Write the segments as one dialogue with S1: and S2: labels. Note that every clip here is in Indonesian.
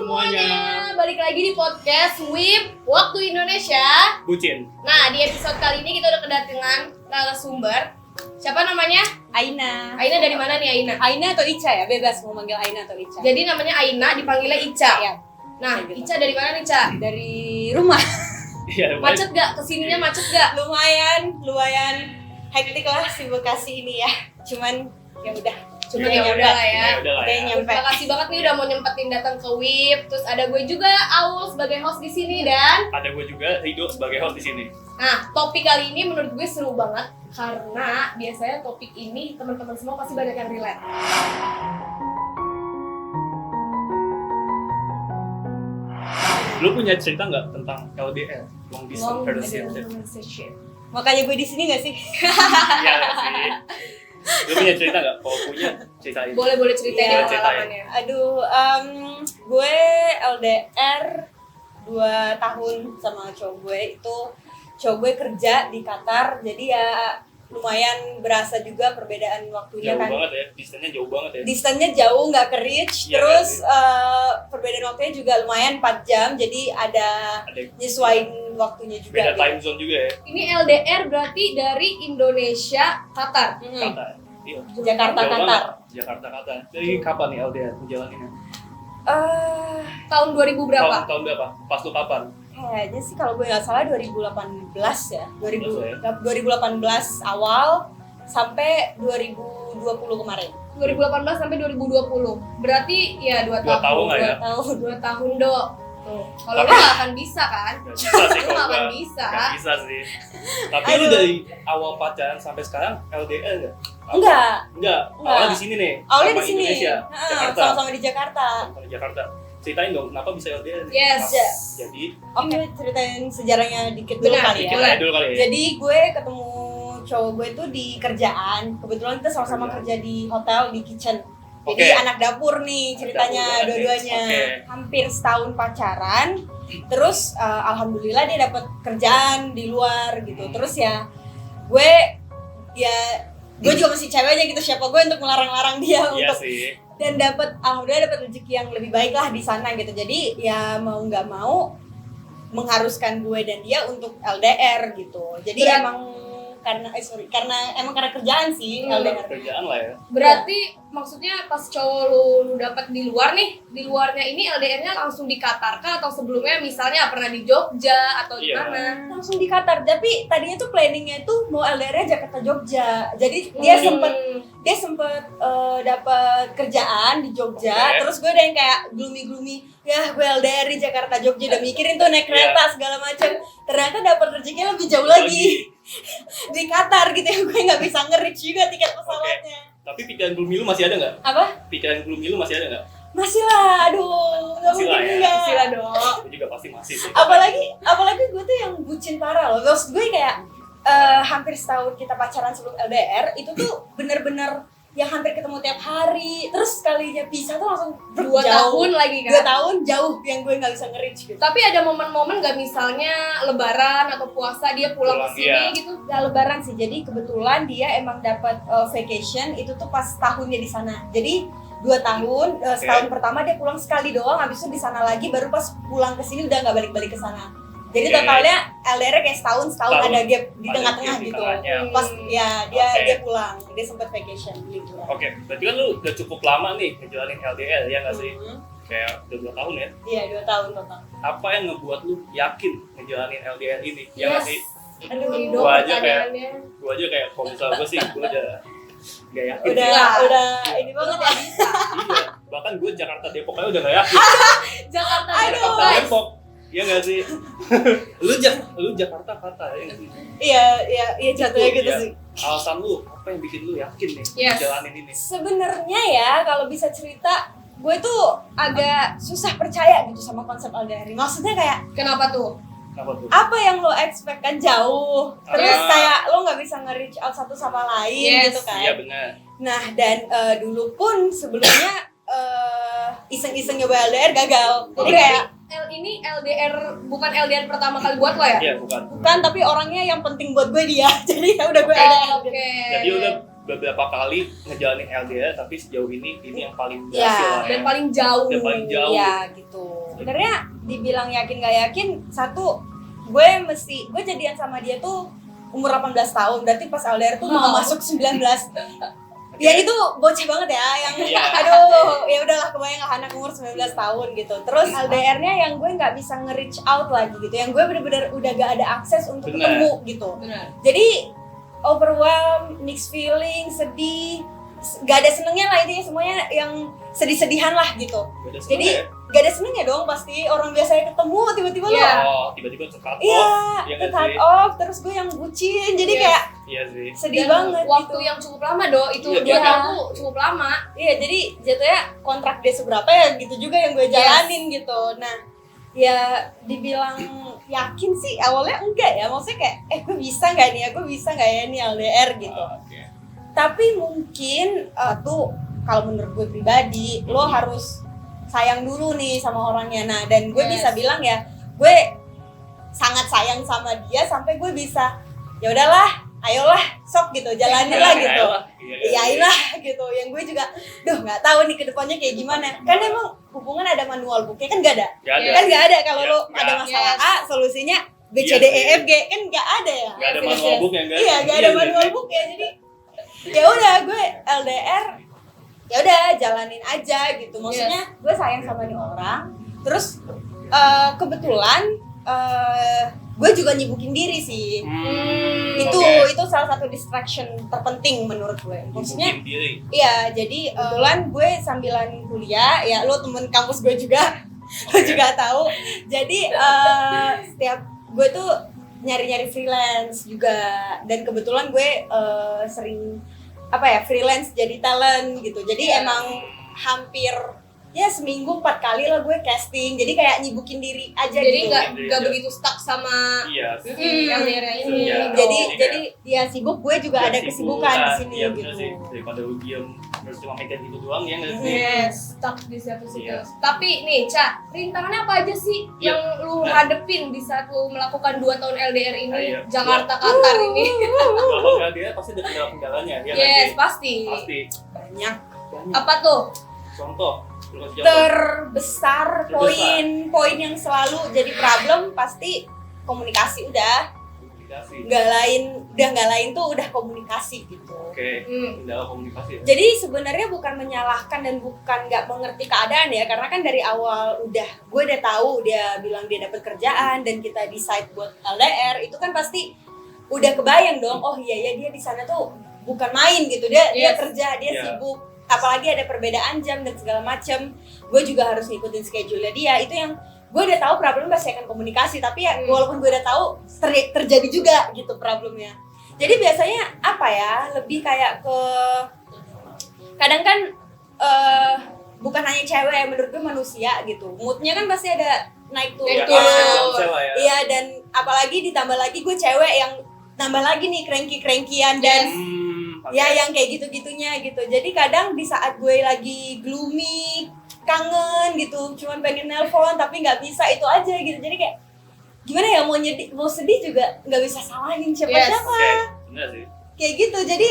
S1: semuanya.
S2: Balik lagi di podcast WIP Waktu Indonesia
S1: Bucin.
S2: Nah, di episode kali ini kita udah kedatangan narasumber. Siapa namanya?
S3: Aina.
S2: Aina dari mana nih Aina?
S3: Aina atau Ica ya? Bebas mau manggil Aina atau Ica.
S2: Jadi namanya Aina, dipanggilnya Ica.
S3: Ya,
S2: Nah,
S3: gitu.
S2: Ica dari mana nih, Ica?
S3: dari rumah.
S1: Iya,
S2: Macet gak? Kesininya macet gak?
S3: lumayan hektik lah si Bekasi ini ya. Cuman ya udah.
S2: Cuma ya udah lah ya.
S3: Udah nyampe.
S2: Terima kasih banget nih udah mau nyempetin datang ke WIP. Terus ada gue juga Aul sebagai host di sini dan
S1: Ada gue juga Rido sebagai host di sini.
S2: nah, topik kali ini menurut gue seru banget karena biasanya topik ini teman-teman semua pasti banyak yang relate.
S1: Lu punya cerita nggak tentang LDR, long distance relationship?
S3: Makanya gue di sini nggak sih?
S1: Iya nggak sih. Lu punya cerita nggak? Kalau punya ceritain.
S2: Boleh ceritain
S3: Iya,
S2: pengalamannya.
S3: Aduh, gue LDR 2 tahun sama cowok gue itu. Cowok gue kerja di Qatar, jadi ya lumayan berasa juga perbedaan waktunya
S1: Jauh
S3: kan.
S1: banget ya, distance-nya jauh banget ya.
S3: Distance-nya jauh, nggak ke reach,
S1: Iya,
S3: terus
S1: kan,
S3: perbedaan waktunya juga lumayan 4 jam, jadi ada nyesuaiin waktunya juga.
S1: Beda
S3: gitu.
S1: time zone juga ya.
S2: Ini LDR berarti dari Indonesia Qatar.
S1: Kata. Iya.
S3: Jakarta,
S1: Jauh
S3: Qatar.
S1: banget. Jakarta Qatar. Dari kapan nih LDR menjalaninnya?
S2: Tahun 2000 berapa?
S1: Tahun berapa? Pas lu kapan?
S3: Kayaknya sih kalau gue nggak salah 2018 ya. 2018 awal sampai 2020 kemarin.
S2: 2018 sampai 2020. Berarti ya 2
S1: 2 tahun lah ya.
S2: 2 tahun, Dok. Tuh. Kalau lu gak akan bisa kan?
S1: Gak bisa sih
S2: Lu
S1: kalau
S2: gak akan
S1: gua.
S2: bisa.
S1: Gak bisa sih. Tapi lu
S3: Aduh.
S1: dari awal pacaran sampai sekarang LDR nggak?
S3: Enggak.
S1: Enggak. Awalnya di sini nih.
S3: Awalnya
S1: sama
S3: di sini.
S1: Indonesia,
S3: Heeh,
S1: Jakarta.
S3: sama-sama di Jakarta.
S1: Sama di Jakarta. Ceritain dong, kenapa bisa LDR?
S2: Yes.
S1: Jadi,
S3: Oke, ceritain sejarahnya dikit dulu
S2: Benar,
S3: kali ya.
S1: kita dulu kali ya.
S3: Jadi gue ketemu cowok gue tuh di kerjaan. Kebetulan kita sama-sama kerja di hotel, di kitchen. Jadi
S1: Oke.
S3: anak dapur nih ceritanya
S1: Dapur banget nih.
S3: dua-duanya.
S1: Oke.
S3: Hampir setahun pacaran. Terus alhamdulillah dia dapat kerjaan di luar gitu. Terus ya gue juga masih ceweknya gitu, siapa gue untuk melarang-larang dia
S1: Iya
S3: untuk
S1: sih.
S3: dan alhamdulillah dapat rezeki yang lebih baik lah di sana gitu. Jadi ya mau nggak mau mengharuskan gue dan dia untuk LDR gitu. Jadi karena kerjaan sih LDR.
S1: Kerjaan lah ya.
S2: Berarti maksudnya pas cowok lu dapet di luar nih, di luarnya ini LDR-nya langsung di Qatar kah atau sebelumnya misalnya pernah di Jogja atau di
S1: Iya.
S2: mana?
S3: Langsung di Qatar, tapi tadinya tuh planningnya tuh mau LDR-nya Jakarta Jogja. Jadi dia sempet dapat kerjaan di Jogja.
S1: Oke.
S3: Terus gue udah yang kayak gloomy ya gue LDR di Jakarta Jogja, udah mikirin tuh naik kereta segala macam. Ternyata dapat rezekinya lebih jauh lagi di Qatar gitu ya. Gue nggak bisa nge-reach juga tiket pesawatnya.
S1: Tapi pikiran belum milu masih ada nggak?
S3: Apa?
S1: Pikiran belum milu masih ada nggak?
S3: Masih lah, aduh, nggak
S1: Masih lah
S3: mungkin
S1: ya.
S3: enggak.
S2: Masih lah, Dok.
S1: Aku juga pasti masih sih.
S3: Apalagi gue tuh yang bucin parah loh. Terus gue kayak hampir setahun kita pacaran sebelum LDR itu tuh bener-bener yang hampir ketemu tiap hari. Terus sekalinya pisah tuh langsung
S2: 2
S3: jauh.
S2: tahun lagi kan?
S3: 2 tahun jauh yang gue nggak bisa nge-reach gitu.
S2: Tapi ada momen-momen gak misalnya lebaran atau puasa dia pulang ke sini
S1: Iya.
S2: gitu?
S3: Gak lebaran sih, jadi kebetulan dia emang dapat vacation itu tuh pas tahunnya di sana. Jadi 2 tahun, setahun pertama dia pulang sekali doang, habis itu di sana lagi, baru pas pulang ke sini udah nggak balik-balik ke sana. Jadi
S1: Oke.
S3: totalnya LDR kayak setahun
S1: Setahun.
S3: ada gap di
S1: Ada
S3: tengah-tengah
S1: gap di
S3: gitu.
S1: tengahnya.
S3: Pas ya
S1: Oke.
S3: dia pulang, dia sempat vacation liburan.
S1: Oke, berarti kan lu udah cukup lama nih ngejalanin LDR ya nggak sih?
S3: Mhm.
S1: Kayak udah 2 tahun ya.
S3: Iya 2 tahun total.
S1: Apa yang ngebuat lu yakin ngejalanin LDR ini? Ya nggak sih?
S3: Aduh,
S2: Rido
S1: Gua aja
S2: pertanyaannya.
S1: Gue aja kayak kalau misalnya gue sih, gue udah gak yakin.
S3: udah
S1: sih.
S3: ini banget ya.
S1: Iya, bahkan gue Jakarta Depok aja udah gak yakin.
S2: Jakarta
S3: Aduh.
S2: Depok,
S1: Jakarta
S2: guys.
S1: Depok, iya nggak sih? lu Jakarta Kata ya nggak sih?
S3: Iya jatuhnya gitu
S1: Iya.
S3: sih.
S1: Alasan lu apa yang bikin lu yakin nih
S2: Yes.
S1: jalanin ini?
S3: Sebenarnya ya kalau bisa cerita, gue tuh agak susah percaya gitu sama konsep LDR. Maksudnya kayak
S2: Kenapa tuh?
S1: Kenapa tuh?
S3: apa yang lo expect kan jauh, terus
S1: Ah.
S3: kayak lo nggak bisa nge-reach out satu sama lain
S2: Yes.
S3: gitu kan.
S1: Iya benar.
S3: Nah dan dulu pun sebelumnya iseng-iseng nyoba LDR gagal. Jadi kayak
S2: ini LDR bukan LDR pertama kali buat lo ya?
S1: Iya bukan.
S3: bukan, tapi orangnya yang penting buat gue dia. Jadi ya udah gue
S2: Oh,
S3: LDR.
S2: Oke.
S1: Jadi udah beberapa kali ngejalanin LDR tapi sejauh ini yang paling
S3: Ya,
S1: berhasil lah ya.
S2: Dan paling jauh.
S1: Dan paling jauh.
S3: Iya gitu. Sebenarnya dibilang yakin gak yakin, satu gue jadian sama dia tuh umur 18 tahun, berarti pas LDR tuh mau masuk 19. Ya itu bocah banget ya, yang aduh ya udahlah, kebayang lah anak umur 19 tahun gitu. Terus LDR-nya yang gue nggak bisa nge-reach out lagi gitu, yang gue bener-bener udah gak ada akses untuk ketemu gitu.
S2: Benar.
S3: Jadi overwhelmed, mixed feeling, sedih, gak ada senengnya lah, intinya semuanya yang sedih-sedihan lah gitu.
S1: Gak ada seneng
S3: Jadi
S1: ya?
S3: gak ada senengnya dong, pasti orang biasanya ketemu tiba-tiba lo
S1: tiba-tiba ke-cut off.
S3: iya,
S1: Iya nggak
S3: cut
S1: sih?
S3: off, terus gue yang bucin, jadi
S2: Yes.
S3: kayak
S1: Iya sih.
S3: sedih
S2: Dan
S3: banget
S2: waktu
S3: gitu.
S2: yang cukup lama itu
S1: Iya,
S2: 2
S3: iya.
S2: tahun tuh cukup lama.
S3: Iya, jadi jatuhnya kontrak dia seberapa ya gitu juga yang gue jalanin gitu. Nah, ya dibilang yakin sih awalnya enggak ya, maksudnya kayak gue bisa nggak nih ya, gue bisa nggak ya nih LDR gitu.
S1: Oke.
S3: Tapi mungkin tuh kalau menurut gue pribadi, lo harus sayang dulu nih sama orangnya. Nah, dan gue bisa bilang ya, gue sangat sayang sama dia sampai gue bisa ya udahlah, ayolah sok gitu, jalanin lah gitu. Iyain lah gitu. Yang gue juga nggak tahu nih kedepannya kayak gimana. Kan emang hubungan ada manual booknya kan nggak ada.
S1: Gak ada.
S3: Kan nggak ada kalau
S1: Ya,
S3: lo
S1: nggak.
S3: ada masalah A, solusinya B, C,
S1: Iya
S3: D,
S1: sih.
S3: E, F, G, kan nggak ada ya.
S1: Gak ada manual book ya,
S3: Iya, nggak ada manual book ya. Jadi ya udah, gue LDR ya udah jalanin aja gitu. Maksudnya gue sayang sama nih orang. Terus kebetulan gue juga nyibukin diri sih. Itu salah satu distraction terpenting menurut gue. Maksudnya iya, jadi kebetulan gue sambilan kuliah, ya lo temen kampus gue juga, lo juga tahu. Jadi setiap gue tuh nyari-nyari freelance juga, dan kebetulan gue sering freelance jadi talent gitu. Jadi emang hampir ya seminggu 4 kali lah gue casting, jadi kayak nyibukin diri aja
S2: Jadi
S3: gitu.
S2: nggak begitu stuck sama LDR ini.
S1: Iya.
S3: Jadi ya sibuk, gue juga ada kesibukan di sini
S1: iya,
S3: gitu.
S1: bener sih. Daripada lu diem terus cuma megang itu doang ya nggak sih?
S2: Yes, stuck di situ-situ.
S1: Iya.
S2: Tapi nih, Ca, rintangannya apa aja sih
S1: Iya.
S2: yang lu hadepin di saat lu melakukan 2 tahun LDR ini,
S1: Iya.
S2: Jakarta Qatar ini?
S1: Kalau nggak dia pasti ada kendala-kendalanya ya nggak
S2: Yes,
S1: sih?
S2: pasti.
S1: Pasti.
S3: Banyak.
S2: Apa tuh?
S1: Contoh, lu kasih contoh.
S3: Terbesar poin yang selalu jadi problem pasti komunikasi. Udah
S1: Komunikasi.
S3: nggak lain tuh udah komunikasi gitu.
S1: Oke, kendala komunikasi ya.
S3: Jadi sebenarnya bukan menyalahkan dan bukan nggak mengerti keadaan ya, karena kan dari awal gue udah tahu dia bilang dia dapat kerjaan dan kita decide buat LDR, itu kan pasti udah kebayang dong, oh iya ya dia di sana tuh bukan main gitu, dia kerja, dia sibuk, apalagi ada perbedaan jam dan segala macem. Gue juga harus ngikutin schedule-nya dia. Itu yang gue udah tahu problem pasti akan komunikasi, tapi ya walaupun gue udah tahu terjadi juga gitu problemnya. Jadi biasanya apa ya, lebih kayak ke kadang kan bukan hanya cewek ya, menurut gue manusia gitu, moodnya kan pasti ada naik turun. Iya, dan apalagi ditambah lagi gue cewek yang tambah lagi nih cranky-crankian dan ya yang kayak gitu-gitunya gitu. Jadi kadang di saat gue lagi gloomy, kangen gitu, cuman pengen nelpon tapi nggak bisa, itu aja gitu. Jadi kayak gimana ya, mau sedih juga nggak bisa salahin siapa-siapa.
S1: Benar sih.
S3: Kayak gitu. Jadi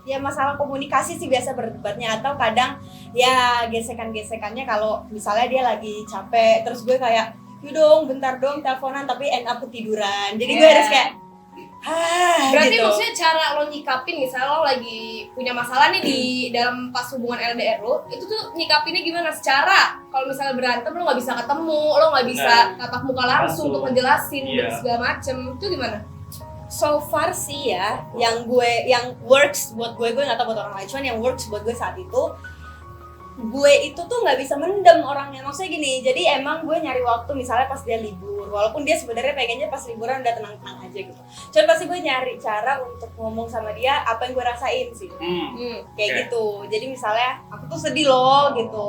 S3: ya masalah komunikasi sih biasa berdebatnya, atau kadang ya gesekan-gesekannya kalau misalnya dia lagi capek, terus gue kayak yudong bentar dong teleponan, tapi end up ketiduran. Jadi gue harus kayak
S2: Berarti
S3: gitu.
S2: maksudnya cara lo nyikapin, misalnya lo lagi punya masalah nih di dalam pas hubungan LDR lo, itu tuh nyikapinnya gimana? Secara kalau misalnya berantem lo nggak bisa ketemu, lo nggak bisa tatap muka langsung untuk ngejelasin dan segala macem, itu gimana?
S3: So far sih ya, yang works buat gue nggak tahu buat orang lain, cuman yang works buat gue saat itu, gue itu tuh nggak bisa mendem orangnya. Maksudnya gini, jadi emang gue nyari waktu misalnya pas dia libur, walaupun dia sebenarnya pengennya pas liburan udah tenang-tenang aja gitu, cuman pasti gue nyari cara untuk ngomong sama dia apa yang gue rasain sih. Kayak gitu. Jadi misalnya aku tuh sedih loh gitu,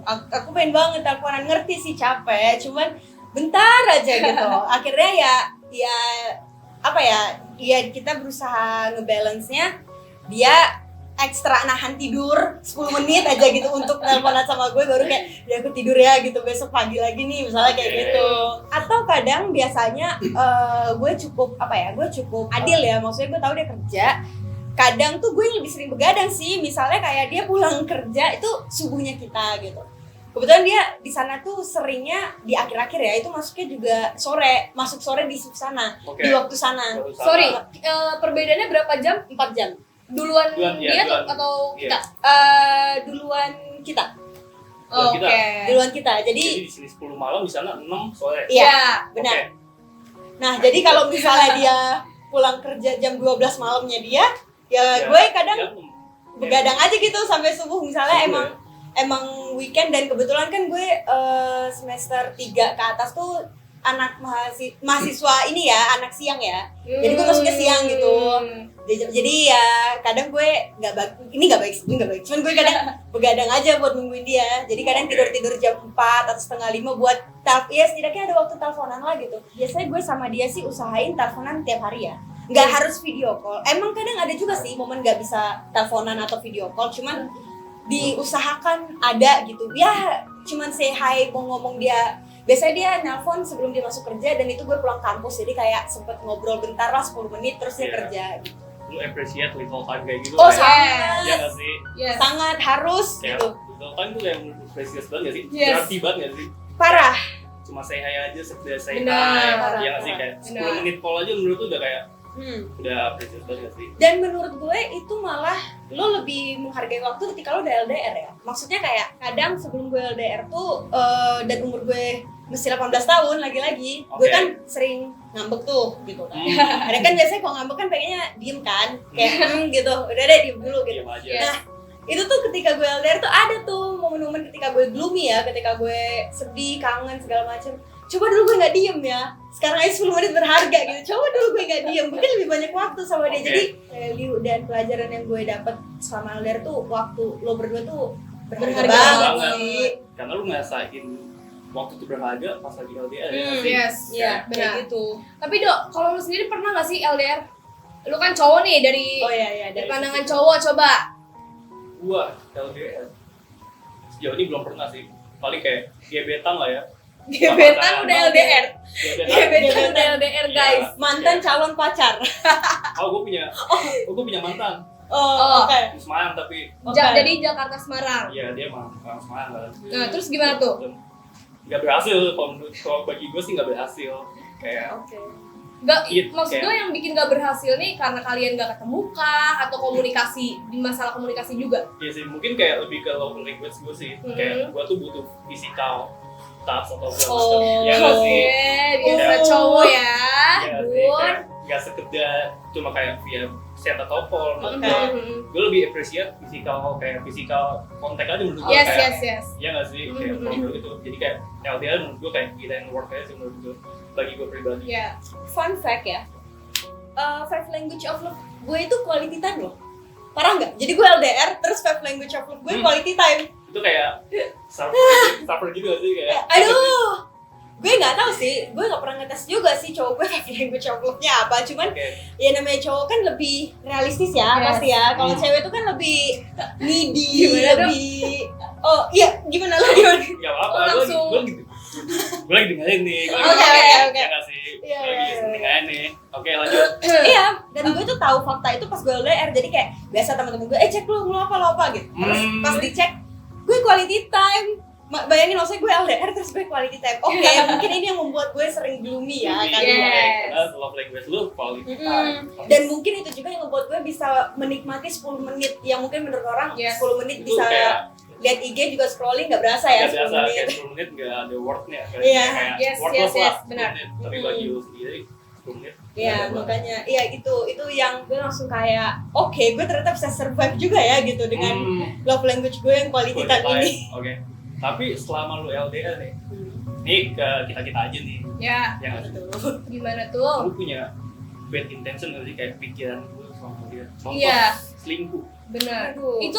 S3: aku pengen banget teleponan, ngerti sih capek, cuman bentar aja gitu. Akhirnya ya apa ya kita berusaha ngebalance-nya, dia ekstra nahan tidur 10 menit aja gitu untuk teleponan sama gue, baru kayak ya aku tidur ya gitu, besok pagi lagi nih misalnya kayak gitu. Atau kadang biasanya gue cukup adil ya, maksudnya gue tahu dia kerja, kadang tuh gue lebih sering begadang sih. Misalnya kayak dia pulang kerja itu subuhnya kita gitu. Kebetulan dia di sana tuh seringnya di akhir-akhir ya, itu masuknya juga sore, masuk sore di sana,
S1: Oke.
S3: di waktu sana.
S2: Sorry, perbedaannya berapa jam?
S3: 4 jam.
S2: Duluan
S1: Duluan,
S2: dia
S1: duluan.
S2: atau
S1: Iya.
S2: kita?
S3: Duluan kita.
S1: Duluan kita.
S2: Oke.
S3: Duluan kita.
S1: Jadi
S3: Jadi
S1: di sini 10 malam, di sana 6 sore.
S3: iya, benar.
S1: Oke.
S3: Nah, jadi kalau misalnya dia pulang kerja jam 12 malamnya dia, ya gue kadang
S1: Ya,
S3: begadang aja gitu sampai subuh. Misalnya
S1: Subuh
S3: emang weekend, dan kebetulan kan gue semester 3 ke atas tuh anak mahasiswa ini ya, anak siang ya. Jadi gue masuknya siang gitu. Jadi ya kadang gue ini nggak baik, cuman gue kadang begadang aja buat nungguin dia. Jadi kadang
S1: Oke.
S3: tidur jam 4 atau setengah 5 buat ya setidaknya ada waktu teleponan lah gitu. Biasanya gue sama dia sih usahain teleponan tiap hari ya, nggak harus video call. Emang kadang ada juga sih momen nggak bisa teleponan atau video call, cuman diusahakan ada gitu ya, cuman say hi, mau ngomong. Dia biasanya dia nelpon sebelum dia masuk kerja, dan itu gue pulang kampus, jadi kayak sempet ngobrol bentar lah 10 menit terus dia
S1: Iya.
S3: kerja gitu.
S1: Lu appreciate little time kayak gitu.
S3: Oh,
S1: kayak-
S3: sangat.
S1: Iya nggak sih?
S2: Yes.
S3: Sangat harus
S1: Kayak
S3: gitu.
S1: little time tuh yang precious banget nggak sih?
S2: Yes.
S1: Berarti banget nggak sih?
S3: Parah.
S1: Cuma say hi aja, sekedar say
S2: Benar.
S1: hi. Iya nggak sih? Kayak
S2: Benar.
S1: 10 menit call aja menurut tuh udah kayak udah precious banget nggak sih?
S3: Dan menurut gue itu malah lo lebih menghargai waktu ketika lo udah LDR ya. Maksudnya kayak kadang sebelum gue LDR tuh dan umur gue masih 18 tahun lagi-lagi, gue
S1: Oke.
S3: kan sering ngambek tuh gitu kan.
S1: Hmm.
S3: Ada kan biasanya kalau ngambek kan pengennya diem kan, kayak gitu, udah deh diem dulu gitu.
S1: Diam aja.
S2: Yes.
S3: Nah, itu tuh ketika gue LDR tuh ada tuh momen-momen ketika gue gloomy ya, ketika gue sedih, kangen segala macem. Coba dulu gue nggak diem ya, sekarang aja 10 menit berharga gitu. Coba dulu gue nggak diem, mungkin lebih banyak waktu sama dia.
S1: Oke.
S3: Jadi value dan pelajaran yang gue dapet selama LDR tuh waktu lo berdua tuh berharga
S2: Berharga
S3: banget
S1: banget.
S3: sih.
S1: Karena lu ngerasain waktu itu berharga pas lagi LDR ya nggak sih?
S2: Yes.
S3: Iya,
S2: benar.
S3: kayak gitu.
S2: Tapi Dok, kalau lu sendiri pernah nggak sih LDR? Lu kan cowok nih, dari
S3: Oh iya,
S2: dari pandangan cowok, coba.
S1: Gua LDR sejauh ini belum pernah sih. Paling kayak gebetan lah ya.
S2: Gebetan udah LDR.
S1: Gebetan.
S2: Gebetan udah LDR, guys.
S3: Mantan calon pacar.
S1: Oh, gue punya mantan.
S3: Oh, oke.
S1: Di Semarang tapi
S3: Oke.
S2: Jadi Jakarta Semarang.
S1: ya dia emang orang Semarang kan.
S2: Nah, terus gimana tuh?
S1: Gak berhasil, kalau bagi gue sih gak berhasil. Kayak
S3: Oke.
S2: Maksud gue yang bikin gak berhasil nih karena kalian gak ketemu kah? Atau komunikasi, di masalah komunikasi juga?
S1: ya sih mungkin kayak lebih ke love language gue sih. Kayak gue tuh butuh physical touch atau segala macam.
S3: Oh.
S1: Ya nggak sih?
S2: Biasa
S3: Oh.
S2: cowok ya,
S1: Ya sih,
S2: Bun.
S1: kayak gak sekedar cuma kayak via chat atau call.
S3: Oke.
S1: Gue lebih appreciate physical kontak aja menurut gue.
S2: Yes,
S1: kayak,
S2: yes.
S1: Iya nggak sih? Kayak kalau gitu. Jadi kayak LDR menurut gue kayak kita yang work aja sih menurut gue. Bagi gue pribadi.
S2: Ya.
S3: Fun fact ya, five language of love gue itu quality time loh. Parah nggak? Jadi gue LDR, terus five language of love gue quality time.
S1: Itu kayak suffer gitu gak sih? Kayak,
S3: Aduh, gue nggak tahu sih, gue nggak pernah ngetes juga sih cowok gue five language of love-nya apa. Cuman
S1: Oke.
S3: ya namanya cowok kan lebih realistis ya,
S2: Yes.
S3: pasti ya. Kalau cewek itu kan lebih needy,
S2: Gimana dong?
S3: lebih iya gimana lo gimana?
S1: Ya apa,
S2: Oh, langsung.
S1: gue lagi dengerin nih.
S3: Oke.
S1: Ya nggak sih?
S3: Iya,
S1: Lagi
S3: iya,
S1: listening
S3: iya.
S1: aja nih. Oke lanjut.
S3: Iya, dan gue tuh tahu fakta itu pas gue LDR. Jadi kayak biasa teman-teman gue, cek lu apa gitu. Terus pas dicek, gue quality time. Bayangin maksudnya gue LDR terus gue quality time. Oke, mungkin ini yang membuat gue sering gloomy ya kan.
S2: Yes.
S1: Karena love language lu quality
S3: Mm-mm.
S1: time.
S3: Dan mungkin itu juga yang membuat gue bisa menikmati 10 menit yang mungkin menurut orang
S2: Yes.
S3: 10 menit
S1: Itu
S3: bisa
S1: kayak
S3: lihat IG juga scrolling nggak berasa ya
S1: nggak
S3: 10
S1: biasa,
S3: menit.
S1: kayak 10 menit nggak ada wordnya.
S3: Iya.
S1: Kayak
S2: Yes,
S1: wordless
S2: yes,
S1: lah,
S2: yes,
S1: 10
S2: benar.
S1: menit. Tapi bagi lu sendiri 10 menit.
S3: Iya, makanya iya itu yang gue langsung kayak oke, gue ternyata bisa survive juga ya gitu dengan love language gue yang quality time ini.
S1: Oke. Tapi selama lu LDR nih, nih ke kita aja nih,
S2: Ya,
S1: yang nggak sih?
S2: gimana tuh?
S1: Lu punya bad intention nggak sih kayak pikiran lu sama dia? Contoh,
S2: Iya.
S1: selingkuh.
S2: Benar.
S3: Aduh.
S2: Itu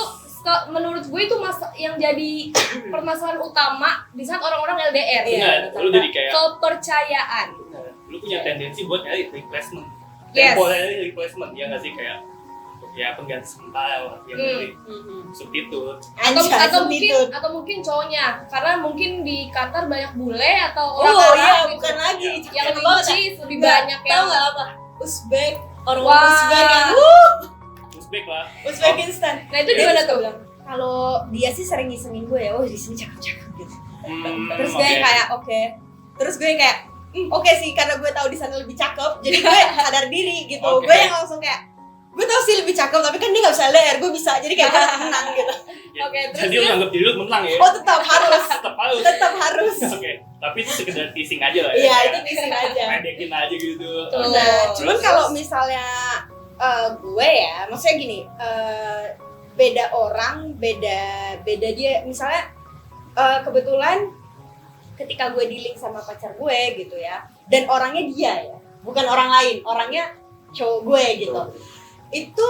S2: menurut gue itu yang jadi permasalahan utama di saat orang-orang LDR.
S3: Iya,
S1: Benar, lu jadi kayak
S2: Kepercayaan.
S1: benar, lu punya tendensi buat nyari replacement.
S2: Yes.
S1: Temporary replacement, ya nggak sih kayak ya pengganti sementara lah, yang dari substitute.
S2: Atau mungkin cowoknya, karena mungkin di Qatar banyak bule atau orang
S3: Oh
S2: Arab
S3: iya,
S2: gitu.
S3: bukan lagi.
S2: yang
S3: Cakep
S2: lebih
S3: banget,
S2: cheese, lebih
S3: Nggak,
S2: banyak
S3: tahu
S2: yang
S3: nggak apa? Uzbek, orang
S2: Wah.
S3: Uzbek yang
S1: Uzbek Uzbek lah.
S3: Uzbek instan.
S2: Nah itu gimana tuh?
S3: Kalau dia sih sering ngisengin gue ya, oh di sini cakep-cakep gitu. Terus gue
S1: Oke.
S3: yang kayak oke. Terus gue yang kayak oke sih, karena gue tahu di sana lebih cakep, jadi gue sadar diri gitu.
S1: Oke.
S3: Gue yang langsung kayak gue tahu sih lebih cakep, tapi kan dia nggak bisa LDR, gue bisa, jadi kayak gue tenang gitu.
S1: Ya,
S2: Oke, terus
S1: jadi lu nganggap diri lu menang ya?
S3: Oh tetap harus,
S1: Tetap harus.
S3: tetap harus.
S1: Oke, tapi itu sekedar teasing aja lah ya.
S3: Iya
S1: Kayak
S3: itu teasing aja.
S1: Pendekin aja gitu.
S2: Tuh.
S1: Oke.
S3: Nah, cuman
S1: Terus?
S3: kalau misalnya gue ya, maksudnya gini, beda orang, beda dia. Misalnya kebetulan ketika gue dealing sama pacar gue gitu ya, dan orangnya dia ya, bukan orang lain, orangnya cowok gue gitu. Itu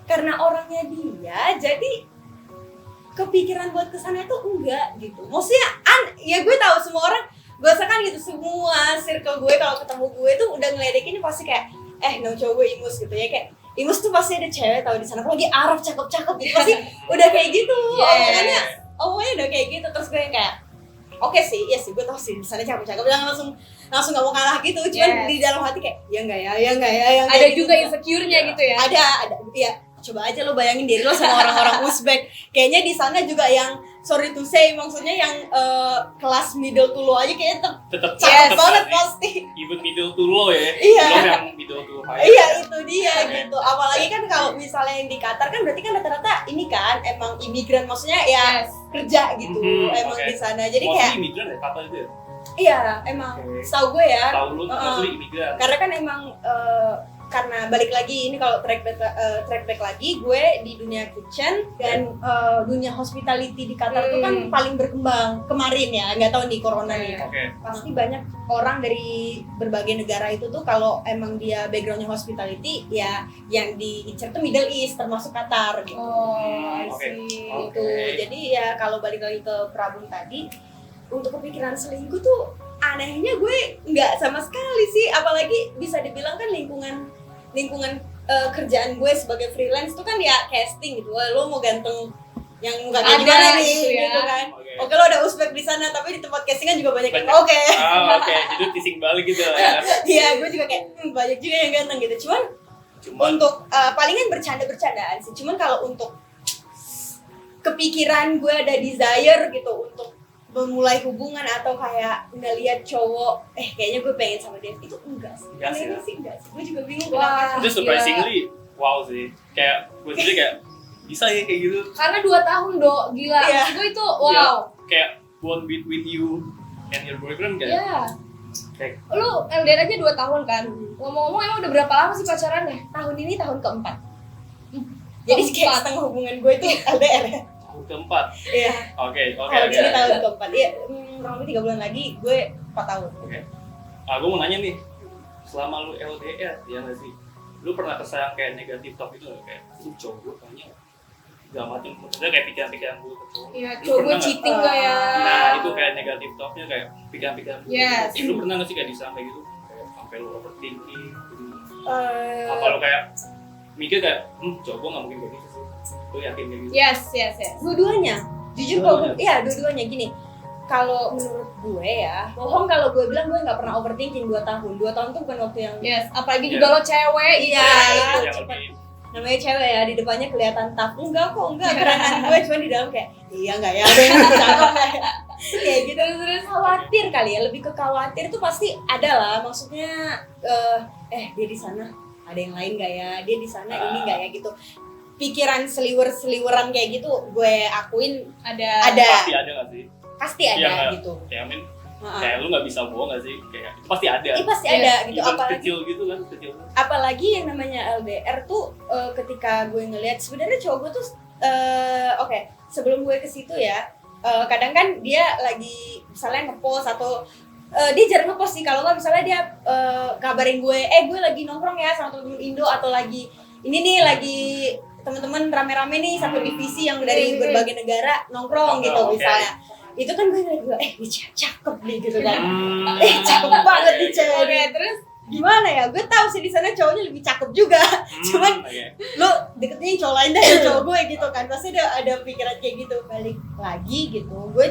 S3: karena orangnya dia, jadi kepikiran buat kesana itu enggak gitu. Maksudnya ya gue tahu semua orang, gue rasakan gitu, semua circle gue kalau ketemu gue tuh udah ngeledekin pasti kayak no cowok gue Imus gitu ya, kayak Imus tuh pasti ada cewek tahu di sana, apalagi Arab cakep-cakep gitu, pasti udah kayak gitu. Omongannya udah kayak gitu. Terus gue yang kayak oke sih, iya sih, gue tau sih di sana cakep-cakep, jangan langsung nggak mau kalah gitu. Cuman di dalam hati kayak ya enggak ya yang
S2: ada
S3: kayak
S2: juga
S3: gitu.
S2: insecure-nya gitu ya.
S3: Ada ya, coba aja lo bayangin diri lo sama orang-orang Uzbek, kayaknya di sana juga yang sorry to say, maksudnya yang kelas middle to low aja kayaknya
S1: Tetap
S3: cakep banget pasti.
S1: Even middle to low ya.
S3: Iya.
S1: Belum yang middle to high.
S3: Iya itu dia gitu. Apalagi kan kalau misalnya yang di Qatar kan berarti kan rata-rata ini kan emang imigran, maksudnya ya
S2: Yes.
S3: kerja gitu, emang
S1: oke.
S3: di sana. Jadi
S1: Mostly
S3: kayak
S1: imigran ya, kata itu ya?
S3: iya emang
S1: Oke.
S3: setahu gue ya.
S1: Tahu lu mostly imigran.
S3: Karena kan emang karena balik lagi ini kalau track back lagi gue di dunia kitchen dan dunia hospitality di Qatar tuh kan paling berkembang kemarin ya, nggak tahu nih corona nih.
S1: Oke.
S3: Pasti banyak orang dari berbagai negara itu tuh kalau emang dia backgroundnya hospitality ya yang diincar tuh Middle East termasuk Qatar gitu.
S2: Oh, I
S1: Oke.
S2: see.
S1: Oke.
S3: Gitu. Jadi ya kalau balik lagi ke Prabun tadi, untuk kepikiran selingkuh tuh anehnya gue nggak sama sekali sih, apalagi bisa dibilang kan lingkungan kerjaan gue sebagai freelance tuh kan ya casting gitu. Wah, lo mau ganteng yang muka kayak
S2: Ada
S3: gimana nih
S2: gitu ya.
S3: gitu kan.
S1: Oke.
S3: Oke, lo ada Uzbek di sana, tapi di tempat castingan juga banyak yang
S1: Banyak.
S3: oke.
S1: Oke, jadi teasing balik gitu lah ya.
S3: Iya, gue juga kayak banyak juga yang ganteng gitu. Cuman untuk palingan bercandaan sih. Cuman kalau untuk kepikiran gue ada desire gitu untuk memulai hubungan atau kayak ngeliat cowok kayaknya gue pengen sama dia, itu enggak sih.
S1: Enggak sih,
S3: Anehnya
S1: ya.
S3: sih enggak sih. Gue juga bingung
S2: Wah.
S3: kenapa.
S1: itu surprisingly wow sih. Kayak gue sendiri kayak bisa ya kayak gitu.
S2: Karena 2 tahun dok, gila.
S3: Iya.
S2: Maksud gue itu wow.
S1: Kayak bond between you and your boyfriend kayak.
S2: Iya.
S1: Kayak
S2: Lu LDR aja 2 tahun kan? Ngomong-ngomong emang udah berapa lama sih pacarannya?
S3: Tahun ini tahun keempat. Jadi kayak
S2: Keempat.
S3: setengah hubungan gue itu LDR ya.
S1: tahun keempat.
S3: Iya.
S1: Oke.
S3: Tahun ini tahun keempat. Iya, kurang lebih 3 bulan lagi gue 4 tahun.
S1: Oke. Gue mau nanya nih, selama lu LDR ya nggak sih? Lu pernah kesayang kayak negatif talk itu nggak? Kayak lu cowok gue kayaknya gak macem, maksudnya kayak pikiran-pikiran gue ke cowok.
S2: Iya,
S1: Lu
S2: cowok gue
S1: pernah nggak?
S2: cheating gak ya?
S1: Nah itu kayak negatif talknya kayak pikiran-pikiran gue.
S2: Yes.
S1: Lu pernah nggak sih kayak disangka kayak gitu? Kayak sampai lu overthinking gitu.
S3: Eh,
S1: Apa lu kayak mikir kayak, cowok gue nggak mungkin kayak gitu sih. Lu yakin kayak gitu?
S2: Yes.
S3: dua-duanya. Jujur kalau gue, iya dua-duanya gini. Kalau menurut gue ya, bohong kalau gue bilang gue nggak pernah overthinking 2 tahun. 2 tahun tuh bukan waktu yang
S2: Yes, apalagi
S1: Iya.
S2: juga lo cewek gitu
S3: Iya,
S2: ya.
S3: itu.
S1: Yang
S3: cepat.
S1: lebih
S3: namanya cewek ya, di depannya kelihatan tough. Enggak kok, enggak kerenan gue, cuma di dalam kayak iya nggak ya, ada yang cakep nggak ya? Kayak gitu. Terus khawatir kali ya, lebih ke khawatir tuh pasti ada lah. Maksudnya dia di sana ada yang lain nggak ya, dia di sana ini nggak ya gitu. Pikiran seliwer-seliweran kayak gitu gue akuin
S2: Ada.
S1: pasti ada nggak sih?
S3: pasti ada
S1: Iya, nggak?
S3: gitu.
S1: Kayak Amin,
S3: Heeh.
S1: kayak lu nggak bisa bohong nggak sih? Kayak itu pasti ada.
S3: Ini pasti
S2: Iya.
S3: ada gitu,
S1: Even
S3: apalagi
S1: kecil gitu kan, kecil.
S3: apalagi yang namanya LDR tuh ketika gue ngelihat sebenarnya cowok gue tuh oke, sebelum gue ke situ ya, kadang kan dia lagi misalnya ngepost atau dia jarang ngepost sih, kalau nggak misalnya dia kabarin gue gue lagi nongkrong ya sama temen Indo, atau lagi ini nih lagi teman-teman rame-rame nih satu divisi yang dari berbagai negara nongkrong gitu
S1: Oke.
S3: misalnya. Itu kan gue ngeliat gue dia cakep nih gitu kan.
S1: Hmm,
S3: Cakep banget nih cewek
S2: Oke,
S3: nih.
S2: terus
S3: Gimana ya, gue tahu sih di sana cowoknya lebih cakep juga. Cuman
S1: oke.
S3: lo deketnya yang cowok lain dari cowok gue gitu kan, pasti ada pikiran kayak gitu. Balik lagi gitu, gue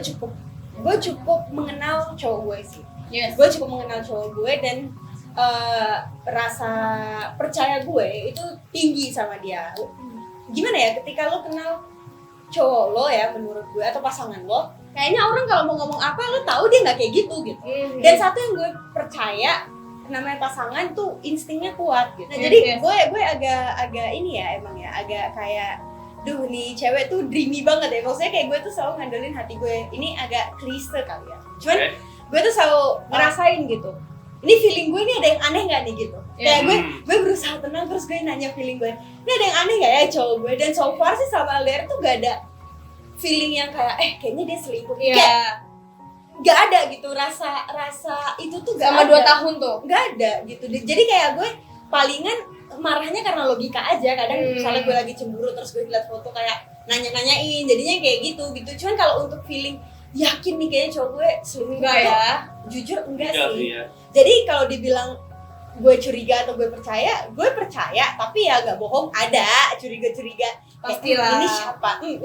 S3: cukup mengenal cowok gue sih.
S2: yes.
S3: Gue cukup mengenal cowok gue, dan rasa percaya gue itu tinggi sama dia. Gimana ya, ketika lo kenal cowok lo ya, menurut gue, atau pasangan lo, kayaknya orang kalau mau ngomong apa lo tahu dia nggak kayak gitu. Dan satu yang gue percaya, namanya pasangan tuh instingnya kuat gitu. Nah, jadi gue agak ini ya, emang ya agak kayak duh nih cewek tuh dreamy banget ya. Maksudnya kayak gue tuh selalu ngandelin hati gue. Ini agak klise kali ya, cuman gue tuh selalu ngerasain gitu, ini feeling gue ini ada yang aneh nggak nih gitu. Kayak gue berusaha tenang, terus gue nanya feeling gue, ini ada yang aneh nggak ya cowok gue. Dan so far sih sama LDR tuh gak ada feeling yang kayak kayaknya dia selingkuh. Kayak gak ada gitu, rasa itu tuh gak
S2: sama
S3: ada.
S2: 2 tahun tuh
S3: Gak ada gitu. Jadi kayak gue palingan marahnya karena logika aja. Kadang misalnya gue lagi cemburu terus gue liat foto kayak nanya-nanyain, jadinya kayak gitu. Cuman kalau untuk feeling yakin nih kayaknya cowok gue selingkuh,
S2: enggak ya,
S3: jujur enggak sih
S1: ya.
S3: Jadi kalau dibilang gue curiga atau gue percaya tapi ya gak bohong, ada curiga-curiga
S2: pastilah.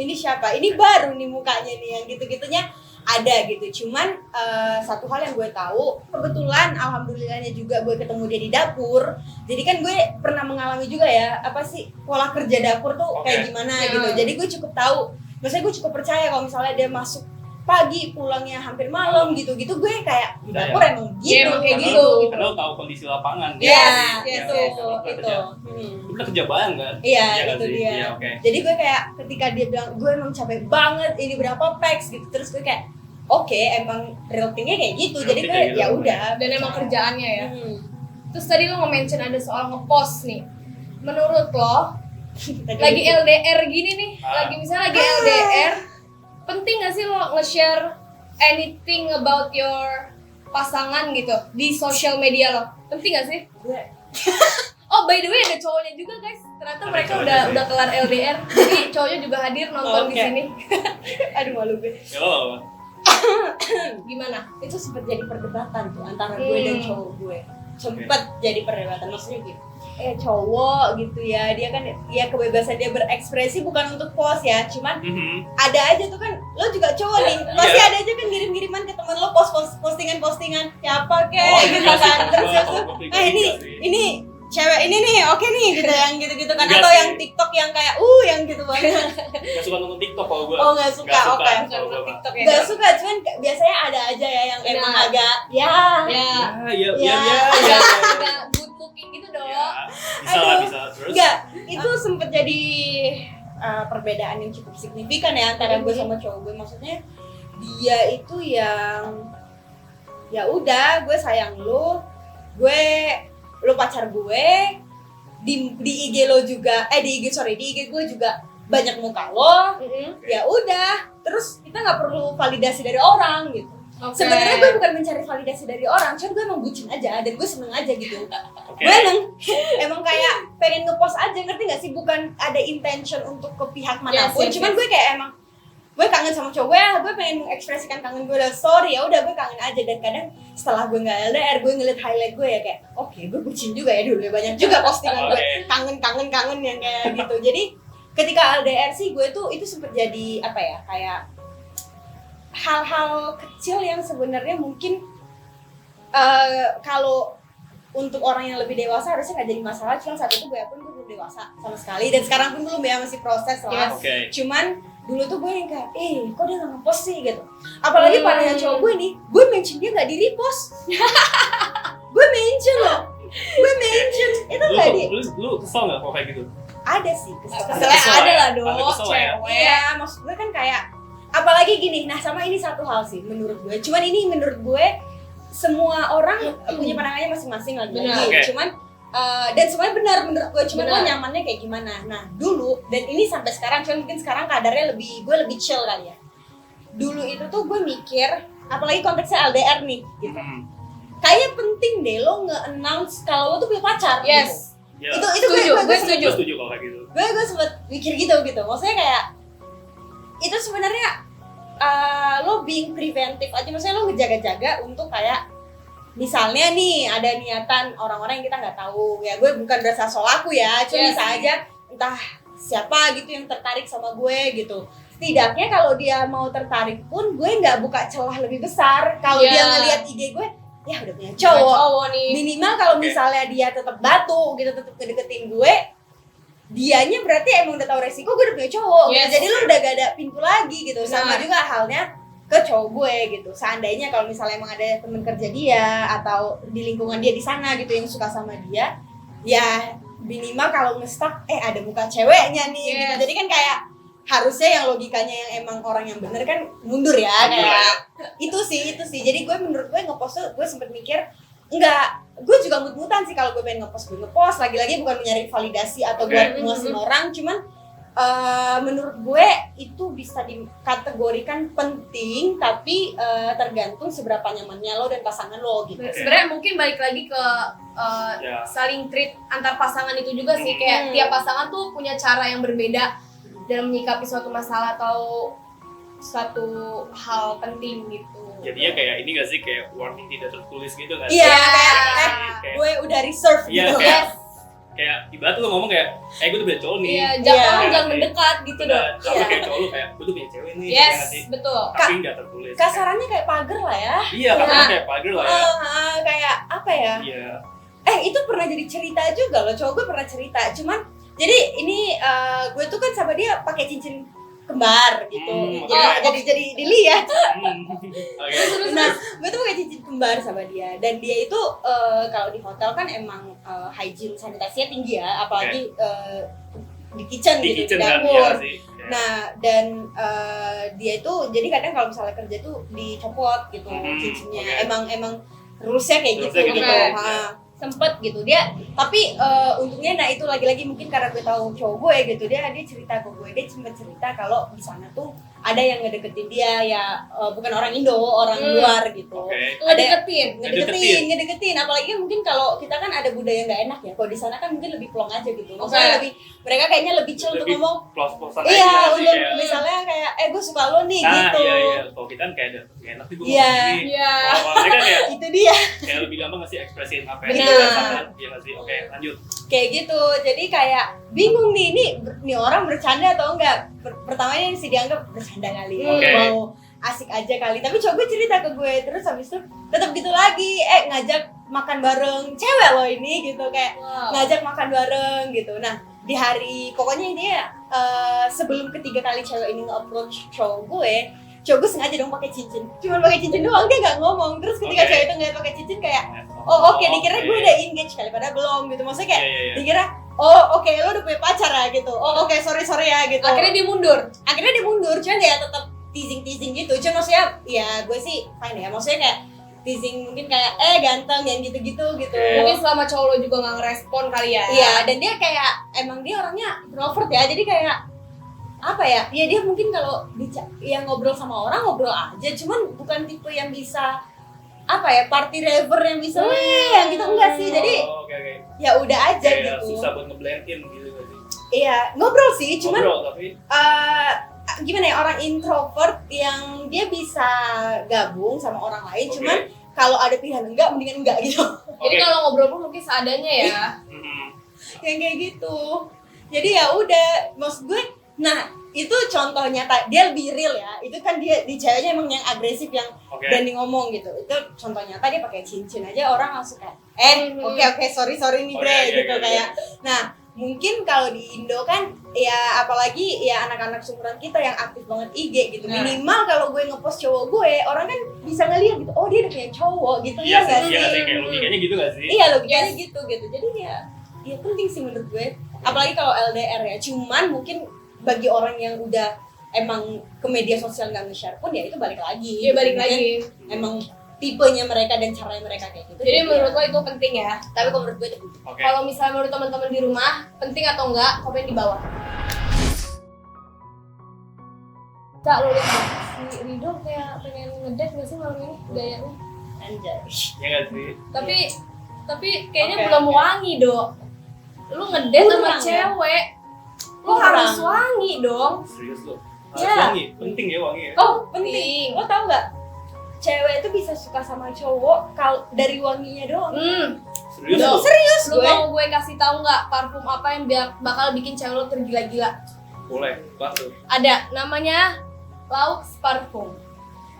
S3: Ini siapa, ini baru nih mukanya nih, yang gitu-gitunya ada gitu. Cuman satu hal yang gue tahu, kebetulan alhamdulillahnya juga gue ketemu dia di dapur. Jadi kan gue pernah mengalami juga ya, apa sih pola kerja dapur tuh kayak gimana gitu. Jadi gue cukup tahu, maksudnya gue cukup percaya kalau misalnya dia masuk pagi pulangnya hampir malam gitu-gitu, gue kayak di dapur emang gitu, kayak gitu.
S1: Karena lo tahu kondisi lapangan.
S3: Iya,
S1: itu.
S3: Itu
S1: Udah kerja bareng kan?
S3: Iya, itu dia.
S1: Iya,
S3: Jadi gue kayak ketika dia bilang gue emang capek banget, ini berapa packs gitu, terus gue kayak oke, emang real thing-nya kayak gitu. Jadi gue ya udah.
S2: Dan emang kerjaannya ya. Terus tadi lo nge-mention ada soal nge-post nih. Menurut lo lagi LDR gini nih, misalnya lagi LDR, penting gak sih lo nge-share anything about your pasangan gitu di social media lo? Penting gak sih? Oh by the way ada cowoknya juga guys. Ternyata mereka udah kelar LDR. Jadi cowoknya juga hadir nonton di sini.
S3: Aduh malu gue.
S2: Gimana?
S3: Itu sempat jadi perdebatan tuh antara gue dan cowok gue. Sempat jadi perdebatan, maksudnya gitu. Cowok gitu ya, dia kan ya kebebasan dia berekspresi bukan untuk post ya, cuman ada aja tuh kan, lo juga cowok nih, pasti ada aja kan ngirim-ngiriman ke temen lo postingan-postingan siapa gitu kan, terus ini cewek ini nih, oke nih gitu, yang gitu-gitu kan, atau yang TikTok yang kayak yang gitu banget.
S1: Gak suka nonton TikTok kalau gue.
S3: Oh gak suka, oke. Gak suka, cuman biasanya ada aja ya yang emang agak
S2: agak good looking gitu dong.
S1: Bisa terus.
S3: Enggak, itu sempet jadi perbedaan yang cukup signifikan ya antara gue sama cowok gue. Maksudnya dia itu yang ya udah, gue sayang lu pacar gue, di IG lo juga, di IG gue juga banyak muka lo, ya udah, terus kita nggak perlu validasi dari orang gitu. Sebenarnya gue bukan mencari validasi dari orang, cuman gue emang bucin aja dan gue seneng aja gitu. Gue emang kayak pengen ngepost aja, ngerti nggak sih? Bukan ada intention untuk ke pihak manapun, cuman gue kayak emang gue kangen sama cowok, gue pengen mengekspresikan kangen gue lewat story, ya udah gue kangen aja. Dan kadang setelah gue nggak LDR, gue ngeliat highlight gue ya kayak oke, gue bucin juga ya dulu, banyak juga postingan gue kangen yang kayak gitu. Jadi ketika LDR sih gue tuh itu sempet jadi apa ya, kayak hal-hal kecil yang sebenarnya mungkin kalau untuk orang yang lebih dewasa harusnya nggak jadi masalah. Cuma saat itu gue pun belum dewasa sama sekali, dan sekarang pun belum ya, masih proses lah. Cuman dulu tuh gue yang kayak, kok dia nggak nge-post sih gitu. Apalagi parahnya cowok gue nih, gue mention dia nggak di-repost. Gue mention itu nggak di.
S1: Lu kesel nggak kalau kayak gitu?
S3: Ada sih
S2: keselnya ada lah dong, cewek.
S3: Iya, maksud gue kan kayak, apalagi gini. Nah sama ini satu hal sih menurut gue. Cuman ini menurut gue semua orang punya pandangannya masing-masing lagi. Cuman dan semuanya benar menurut gue, cuma lo nyamannya kayak gimana. Nah dulu, dan ini sampai sekarang, cuma mungkin sekarang kadarnya gue lebih chill kali ya. Dulu itu tuh gue mikir, apalagi konteksnya LDR nih gitu, kayaknya penting deh lo nge-announce kalau lo tuh punya pacar.
S2: Yes.
S3: Itu
S2: gue
S1: setuju kalau kayak gitu.
S3: Gue sempet mikir gitu, maksudnya kayak itu sebenarnya lo being preventive aja, maksudnya lo ngejaga-jaga untuk kayak misalnya nih ada niatan orang-orang yang kita nggak tahu ya, gue bukan berasa solaku ya, cuma bisa aja entah siapa gitu yang tertarik sama gue gitu. Setidaknya kalau dia mau tertarik pun gue nggak buka celah lebih besar. Kalau dia ngelihat IG gue, ya udah punya
S2: Cowok,
S3: cowok.
S2: nih.
S3: Minimal kalau
S1: Oke.
S3: misalnya dia tetap batu gitu, tetap ngedeketin gue, dianya berarti emang udah tahu resiko gue udah punya cowok gitu.
S2: Yes.
S3: Jadi lu udah gak ada pintu lagi gitu. Sama
S2: Benar.
S3: juga halnya ke cowok gue gitu. Seandainya kalau misalnya emang ada temen kerja dia atau di lingkungan dia di sana gitu yang suka sama dia, ya minimal kalau nge-stuck ada muka ceweknya nih gitu.
S2: Yes.
S3: Jadi kan kayak harusnya yang logikanya yang emang orang yang bener kan mundur ya
S1: Mundur
S3: kayak itu sih. Jadi gue menurut gue ngepost tuh gue sempet mikir enggak, gue juga mut-mutan sih kalau gue pengen ngepost, gue ngepost lagi-lagi bukan mencari validasi atau
S1: Oke.
S3: buat muasin orang, cuman menurut gue itu bisa dikategorikan penting tapi tergantung seberapa nyamannya lo dan pasangan lo gitu.
S2: Sebenarnya mungkin balik lagi ke
S1: Ya.
S2: saling treat antar pasangan itu juga sih,
S1: Hmm.
S2: kayak tiap pasangan tuh punya cara yang berbeda dalam menyikapi suatu masalah atau suatu hal penting gitu.
S1: Jadinya kayak ini gak sih, kayak warning tidak tertulis gitu kan?
S3: Iya,
S1: Kayak-
S3: gue udah reserve
S1: Iya,
S3: gitu.
S1: kayak- kayak ibarat lu ngomong kayak, gue tuh punya cowok nih.
S2: Iya,
S3: Iya.
S2: jangan mendekat gitu
S1: Udah,
S2: dong.
S1: tapi
S3: Iya.
S1: kayak cowok lu kayak, gue tuh punya cewek nih. ya
S2: Yes,
S1: nggak sih?
S2: betul.
S1: Tapi nggak tertulis.
S3: Kasarannya kayak pagar lah ya.
S1: Iya, kasarnya
S2: Nah.
S1: kayak pagar lah ya.
S3: Kayak apa ya?
S1: Iya.
S3: Itu pernah jadi cerita juga loh, cowok gue pernah cerita. Cuman jadi ini gue tuh kan sama dia pakai cincin kembar gitu.
S1: Hmm,
S3: Jadi jadi dilihat.
S1: Oke.
S3: Nah, gue tuh pakai cincin kembar sama dia dan dia itu kalau di hotel kan emang hygiene sanitasinya tinggi ya, apalagi di kitchen
S1: Di
S3: gitu,
S1: kitchen
S3: di
S1: kan,
S3: dapur.
S1: iya sih. Iya.
S3: Nah, dan dia itu jadi kadang kalau misalnya kerja tuh dicopot gitu
S1: Hmm,
S3: cincinnya.
S1: oke.
S3: Emang rulesnya kayak gitu
S1: Rulesnya
S3: gitu.
S2: gitu,
S1: oke.
S3: Sempet gitu dia, tapi untungnya nah itu lagi-lagi mungkin karena gue tahu cowok gue gitu, dia cerita ke gue, dia sempet cerita kalau di sana tuh ada yang ngedeketin dia ya, bukan orang Indo, orang luar gitu.
S1: Oke.
S2: Ngedeketin.
S3: Ngedeketin, apalagi mungkin kalau kita kan ada budaya nggak enak ya, kalau di sana kan mungkin lebih plong aja gitu, maksudnya
S2: Oke.
S3: lebih, mereka kayaknya lebih chill untuk
S1: Lebih
S3: ngomong.
S1: Plus-plusan
S3: Iya,
S1: aja sih,
S3: untuk
S1: kayak,
S3: misalnya kayak gue suka lo nih
S1: nah,
S3: gitu.
S1: iya. Kalau kita kan kayak ada, gak enak sih gue
S3: Iya.
S1: ngomong gini.
S2: Iya.
S1: Kalau mereka kayak,
S3: Itu dia
S1: kayak lebih gampang nggak sih ekspresiin apa yang
S3: Benar.
S1: kita rasakan. Iya nggak sih? Oke, lanjut.
S3: kayak gitu. Jadi kayak bingung nih orang bercanda atau enggak. Pertamanya si dianggap bercanda kali,
S1: Oke.
S3: mau asik aja kali. Tapi coba gue cerita ke gue, terus habis itu tetap gitu lagi. Ngajak makan bareng cewek lo ini gitu, kayak
S2: Wow.
S3: ngajak makan bareng gitu. Nah di hari pokoknya dia sebelum ketiga kali cewek ini nge-approach cowok gue sengaja dong pakai cincin, cuma pakai cincin doang, dia nggak ngomong. Terus ketika
S1: Oke.
S3: cewek itu nggak pakai cincin kayak oke, dikira gue udah engage kali, padahal belum gitu. Maksudnya kayak
S1: Iya.
S3: dikira oke, lo udah punya pacar ya gitu. Oke, sorry ya gitu.
S2: Akhirnya dia mundur.
S3: Akhirnya dia mundur, cuman ya tetap teasing gitu. Cuman maksudnya ya gue sih fine ya. Maksudnya kayak teasing mungkin kayak ganteng yang gitu-gitu gitu.
S1: Oke.
S2: Mungkin selama cowok lo juga nggak ngerespon kali ya.
S3: Iya, dan dia kayak emang dia orangnya introvert ya. Jadi kayak apa ya? Ya dia mungkin kalau yang ngobrol sama orang ngobrol aja, cuman bukan tipe yang bisa apa ya, party raver yang bisa yang gitu enggak sih. Jadi
S1: Oh, oke.
S3: ya udah aja
S1: Kayak
S3: gitu.
S1: susah buat nge-blend in gitu nggak sih?
S3: Iya, ngobrol sih, cuman
S1: Ngobrol, tapi
S3: gimana ya, orang introvert yang dia bisa gabung sama orang lain,
S1: Oke.
S3: cuman kalau ada pilihan enggak mendingan enggak gitu.
S2: Jadi
S1: Oke.
S2: kalau ngobrol pun mungkin seadanya ya.
S1: Mhm.
S3: Yang kayak gitu. Jadi ya udah, maksud gue, nah itu contoh nyata, dia lebih real ya. Itu kan dia di ceweknya emang yang agresif, yang
S1: Oke.
S3: berani ngomong gitu. Itu contoh nyata, dia pakai cincin aja orang langsung kayak oke, sorry nih
S1: Oh,
S3: bre
S1: iya,
S3: gitu
S1: iya.
S3: kayak. Nah mungkin kalau di Indo kan ya apalagi ya anak-anak seumuran kita yang aktif banget IG gitu,
S2: Nah.
S3: minimal kalau gue ngepost cowok gue, orang kan bisa ngeliat gitu, oh dia udah punya cowok gitu.
S1: Iya
S3: nggak
S1: sih, iya nggak sih? Kayak logikanya gitu nggak sih?
S3: Iya logikanya gitu. Jadi ya penting sih menurut gue, apalagi kalau LDR ya. Cuman mungkin bagi orang yang udah emang ke media sosial nggak nge-share pun ya itu balik lagi.
S2: Iya, balik
S3: Mungkin
S2: lagi.
S3: emang tipenya mereka dan caranya mereka kayak gitu.
S2: Jadi menurut lo itu penting ya.
S3: tapi kalau menurut gue itu penting.
S1: Oke.
S2: Kalau misalnya menurut teman-teman di rumah penting atau enggak, komen di bawah. Kak, lo lihat si Rido kayak pengen ngedate nggak sih malam ini gayanya?
S3: Anjay.
S1: Iya nggak sih?
S2: Tapi kayaknya
S3: Oke,
S2: belum
S3: oke.
S2: wangi dok. Lu ngedate sama
S3: Kurang, ya?
S2: cewek, lu
S3: Kurang.
S2: harus wangi dong.
S1: Serius lo?
S3: Iya.
S1: Harus wangi, penting ya wangi ya?
S3: Oh penting. Lo tau nggak? Cewek itu bisa suka sama cowok kalau dari wanginya doang.
S1: Serius
S2: Dok.
S1: lo?
S3: Serius
S2: Lu
S3: gue.
S2: mau gue kasih tahu nggak parfum apa yang bakal bikin cewek lo tergila-gila?
S1: Boleh, langsung.
S2: Ada, namanya Laux Parfum.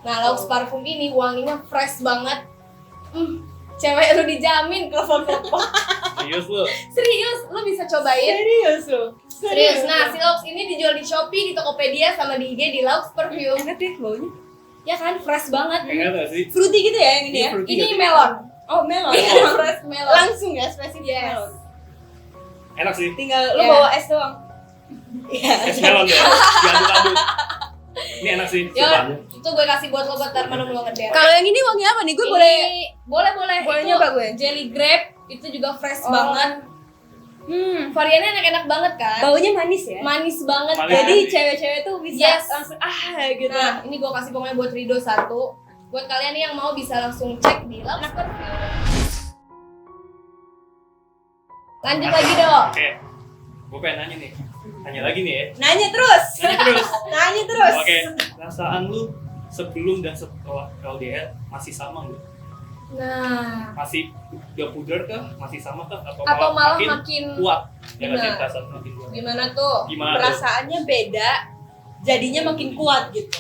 S2: Nah, Laux Parfum ini wanginya fresh banget. Cewek lu dijamin kelepon-kelepon.
S1: Serius lu?
S2: Serius, lu bisa cobain.
S3: Serius lu?
S2: Serius. Nah, si Laux ini dijual di Shopee, di Tokopedia, sama di IG di Laux Perfume.
S3: Enak deh baunya.
S2: Ya kan, fresh banget.
S1: Enggak tahu sih.
S3: Fruity gitu ya yang ini ya?
S1: Fruity
S2: Ini
S1: gitu.
S2: melon.
S3: Oh melon.
S2: Iya, fresh melon.
S3: Langsung ya spesifik
S2: Yes.
S3: melon.
S1: Enak sih.
S3: Tinggal lu
S2: Ya.
S3: bawa es doang. Iya.
S1: Es melon ya. Diaduk-aduk. Ini enak sih.
S2: Ya,
S1: Coba.
S2: itu gue kasih buat lo buat minum lo ngeder.
S3: Kalau yang ini wangi apa nih? Gue
S2: Ini-
S3: boleh.
S2: boleh
S3: Boleh
S2: Itu
S3: nyoba gue?
S2: Jelly grape itu juga fresh
S3: Oh.
S2: banget. Variannya enak-enak banget kan?
S3: Baunya manis ya.
S2: Manis banget
S1: Manis.
S2: kan?
S3: Jadi cewek-cewek tuh bisa
S2: Yes.
S3: langsung gitu.
S2: Nah, ini gue kasih pokoknya buat Rido 1. Buat kalian nih yang mau bisa langsung cek di Laux Perfume. Lanjut lagi dong.
S1: Oke. Gue pengen nanya nih. Tanya lagi nih ya.
S3: Nanya terus.
S1: Nanya terus.
S3: Nanya terus.
S1: Oke. Perasaan lu sebelum dan setelah LDR masih sama nggak?
S2: Nah,
S1: Masih udah pudar kah? Masih sama kah?
S2: atau malah makin
S1: kuat? Ya nggak sih
S2: Benar.
S1: perasaan makin kuat.
S2: gimana tuh?
S1: Gimana tuh?
S3: Perasaannya beda, jadinya makin kuat gitu.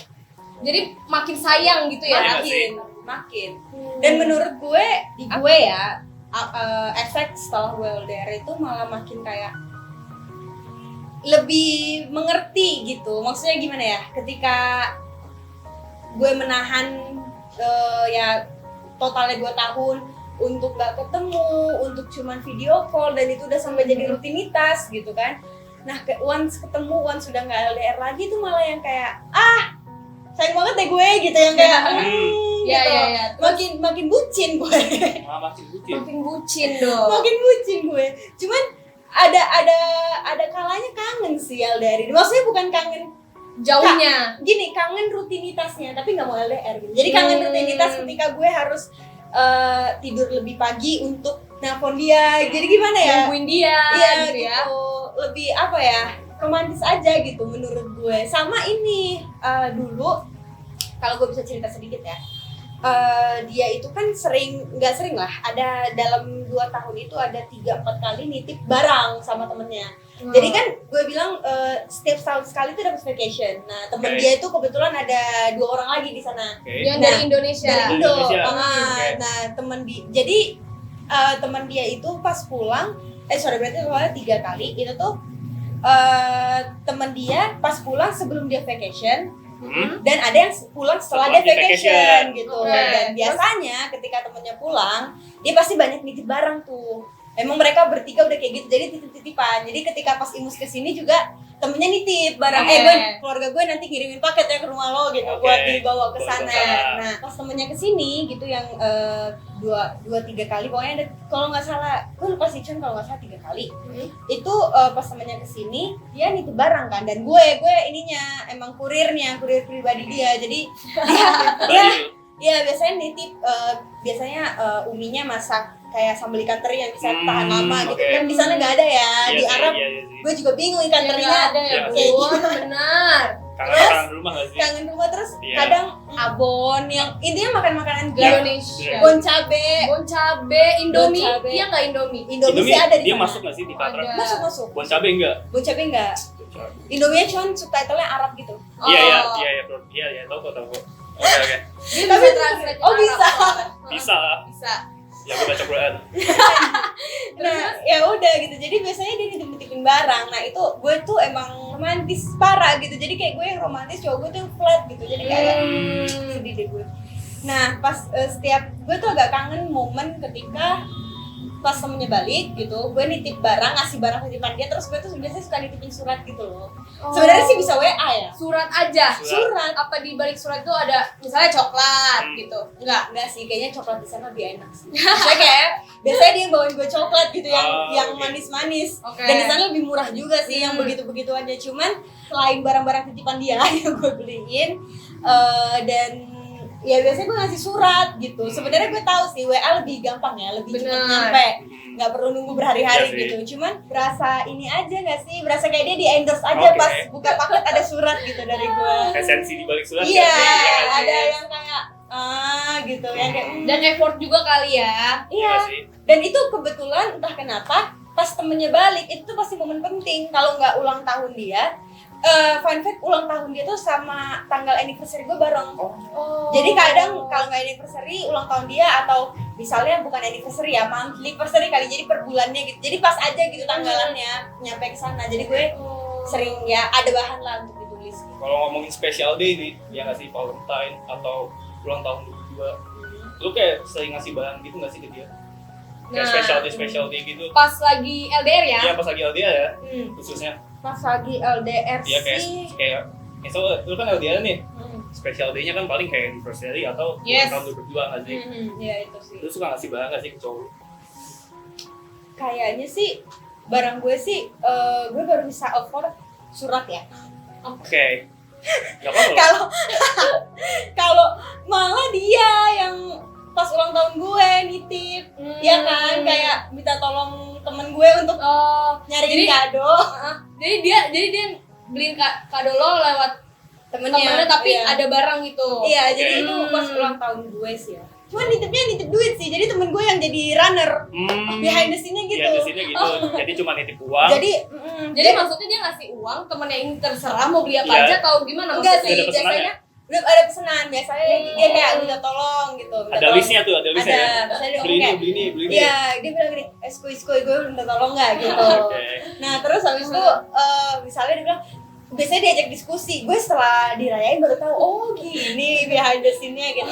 S2: Jadi makin sayang gitu ya?
S1: Iya nggak sih?
S3: Makin. Dan menurut gue, di gue ya, efek setelah gue LDR itu malah makin kayak lebih mengerti gitu. Maksudnya gimana ya? Ketika gue menahan ya totalnya 2 tahun untuk gak ketemu, untuk cuman video call, dan itu udah sampai jadi rutinitas gitu kan. Nah, once ketemu, once sudah gak LDR lagi tuh malah yang kayak sayang banget deh gue gitu, yang kayak
S2: Iya,
S3: gitu.
S2: iya, iya.
S3: Makin bucin gue.
S1: Malah makin bucin.
S2: Makin bucin dong.
S3: Makin bucin gue. Cuman ada kalanya kangen sih LDR ini. Maksudnya bukan kangen
S2: Jauhnya.
S3: gini, kangen rutinitasnya tapi nggak mau LDR gitu. Jadi kangen rutinitas ketika gue harus tidur lebih pagi untuk nelpon dia. Jadi gimana ya?
S2: Nungguin dia
S3: Iya
S2: gitu ya.
S3: Lebih apa ya? Romantis aja gitu menurut gue. Sama ini dulu kalau gue bisa cerita sedikit ya. Dia itu kan nggak sering lah, ada dalam 2 tahun itu ada 3-4 kali nitip barang sama temennya. Jadi kan gue bilang setiap tahun sekali itu dapat vacation. Nah temen
S1: Oke.
S3: dia itu kebetulan ada 2 orang lagi di sana.
S1: Oke.
S2: Yang
S3: Nah,
S2: dari Indonesia.
S3: Dari Indo.
S1: Indonesia.
S3: Ah,
S1: Oke.
S3: nah jadi teman dia itu pas pulang, berarti totalnya 3 kali. Itu tuh teman dia pas pulang sebelum dia vacation. Dan ada yang pulang setelah dia vacation gitu.
S2: Oke.
S3: Dan biasanya ketika temennya pulang, dia pasti banyak nitip barang tuh. Emang mereka bertiga udah kayak gitu, jadi titip-titipan. Jadi ketika pas Imus kesini juga temennya nitip barang.
S2: Oke.
S3: Keluarga gue nanti kirimin paket ya ke rumah lo gitu,
S1: Oke.
S3: buat dibawa ke
S1: Bawa ke
S3: sana.
S1: sana.
S3: Nah pas temennya kesini gitu yang 2-3 kali, pokoknya ada, kalau nggak salah, gue lupa sih Cun, kalau nggak salah 3 kali. Itu pas temennya kesini dia nitip barang kan, dan gue ininya emang kurir pribadi dia, jadi dia biasanya nitip biasanya uminya masak kayak sambal ikan teri yang bisa tahan lama gitu
S1: oke.
S3: kan, di sana nggak ada ya.
S1: Iya
S3: Di
S1: sih,
S3: Arab
S1: iya sih.
S3: gue juga bingung ikan
S2: Yang
S3: terinya
S2: nggak ada ya,
S1: Iya.
S3: kayak
S2: Bun.
S3: gimana.
S2: Benar.
S1: Kangen rumah nggak sih?
S3: Kangen rumah, terus
S1: Iya.
S3: kadang abon yang intinya makan makanan
S2: Indonesia.
S3: bon cabe.
S2: Bon cabe, Indomie.
S3: Bon cabe.
S2: Iya nggak Indomie?
S3: Indomie sih ada di
S1: dia
S3: sana.
S1: masuk nggak sih di Patra?
S2: Ada.
S3: Masuk.
S1: Bon cabe enggak?
S3: Bon cabe enggak. Indomie cuman subtitlenya Arab gitu.
S1: Iya bro. Iya tahu kok. Oke.
S2: Dia
S3: Tapi-
S2: bisa translate ke
S3: oh,
S2: Arab.
S3: bisa.
S1: Bisa.
S2: Bisa.
S1: Ya gue baca Quran.
S3: Nah, ya udah gitu. Jadi biasanya dia nitip-nitipin barang. Nah, itu gue tuh emang romantis parah gitu. Jadi kayak gue yang romantis, cowok gue tuh yang flat gitu. Jadi kayak sedih deh gue. Nah, pas setiap gue tuh agak kangen momen ketika pas temennya balik gitu, gue nitip barang, ngasih barang titipan dia, terus gue tuh biasanya suka nitipin surat gitu loh. Sebenarnya sih bisa WA ya.
S2: Surat aja.
S3: Surat.
S2: Apa di balik surat itu ada misalnya coklat gitu?
S3: Enggak sih, kayaknya coklat di sana lebih enak sih. Maksudnya kayak biasanya dia bawain gue coklat gitu yang
S1: oke.
S3: manis-manis.
S2: Oke.
S3: Dan di sana lebih murah juga sih yang begitu-begitu aja. Cuman selain barang-barang titipan dia yang gue beliin dan ya biasanya gue ngasih surat gitu. Sebenarnya gue tahu sih WA lebih gampang ya, lebih cepat
S2: Benar.
S3: nyampe. Nggak perlu nunggu berhari-hari
S1: Iya sih.
S3: gitu. Cuman berasa ini aja nggak sih? Berasa kayak dia di endorse aja
S1: Oke.
S3: pas buka paket ada surat gitu dari gue.
S1: Esensi di balik surat.
S3: Iya,
S1: nggak sih? Iya nggak sih?
S3: ada yang kayak gitu, yang kayak
S2: Dan effort juga kali ya.
S3: iya.
S1: Iya sih.
S3: Dan itu kebetulan entah kenapa pas temennya balik itu tuh pasti momen penting. Kalau nggak ulang tahun dia, fun fact ulang tahun dia tuh sama tanggal anniversary gue bareng.
S1: Oh.
S2: Oh.
S3: Jadi kadang kalau nggak anniversary ulang tahun dia, atau misalnya bukan anniversary ya, monthlyversary kali, jadi per bulannya gitu. Jadi pas aja gitu tanggalannya nyampe ke sana. Jadi gue sering ya ada bahan lah untuk ditulis.
S1: Kalau ngomongin special day nih, ya nggak sih, Valentine atau ulang tahun lu berdua, lu kayak sering ngasih barang gitu nggak sih ke dia? Kayak special day gitu.
S2: Pas lagi LDR ya?
S1: Iya pas lagi LDR ya, khususnya.
S3: Pas lagi LDR
S1: Iya
S3: sih.
S1: kayak misal lu kan LDR nih, special day-nya kan paling kayak anniversary atau ulang tahun lu berdua nggak sih?
S3: Iya itu sih.
S1: Lu suka ngasih barang nggak sih ke cowok?
S3: Kayaknya sih barang gue sih gue baru bisa afford surat ya.
S1: Oke. Gak apa-apa.
S3: Kalau kalau malah dia yang pas ulang tahun gue nitip, ya kan, kayak minta tolong temen gue untuk nyariin kado.
S2: Jadi dia beliin kado lo lewat temennya tapi
S3: iya.
S2: ada barang gitu.
S3: Iya, jadi itu pas ulang tahun gue sih ya. Cuman nitip duit sih, jadi temen gue yang jadi runner behind the scene-nya gitu.
S1: Behind the scene-nya gitu. Jadi cuma nitip uang.
S2: Jadi maksudnya dia ngasih uang, temennya ini terserah mau beli apa
S1: Iya.
S2: aja atau gimana
S3: enggak
S2: maksudnya?
S3: sih, biasanya udah ada pesanan, biasanya dia kayak minta tolong gitu.
S1: Ada listnya tuh, ada listnya.
S3: Ada,
S1: Ya?
S3: misalnya dia
S1: Beli
S3: ngomong
S1: ini.
S3: iya, dia bilang gini, skuy gue minta tolong nggak gitu.
S1: Oke.
S3: Nah terus habis itu misalnya dia bilang, biasanya diajak diskusi, gue setelah dirayain baru tahu, oh gini behind the scene-nya gitu.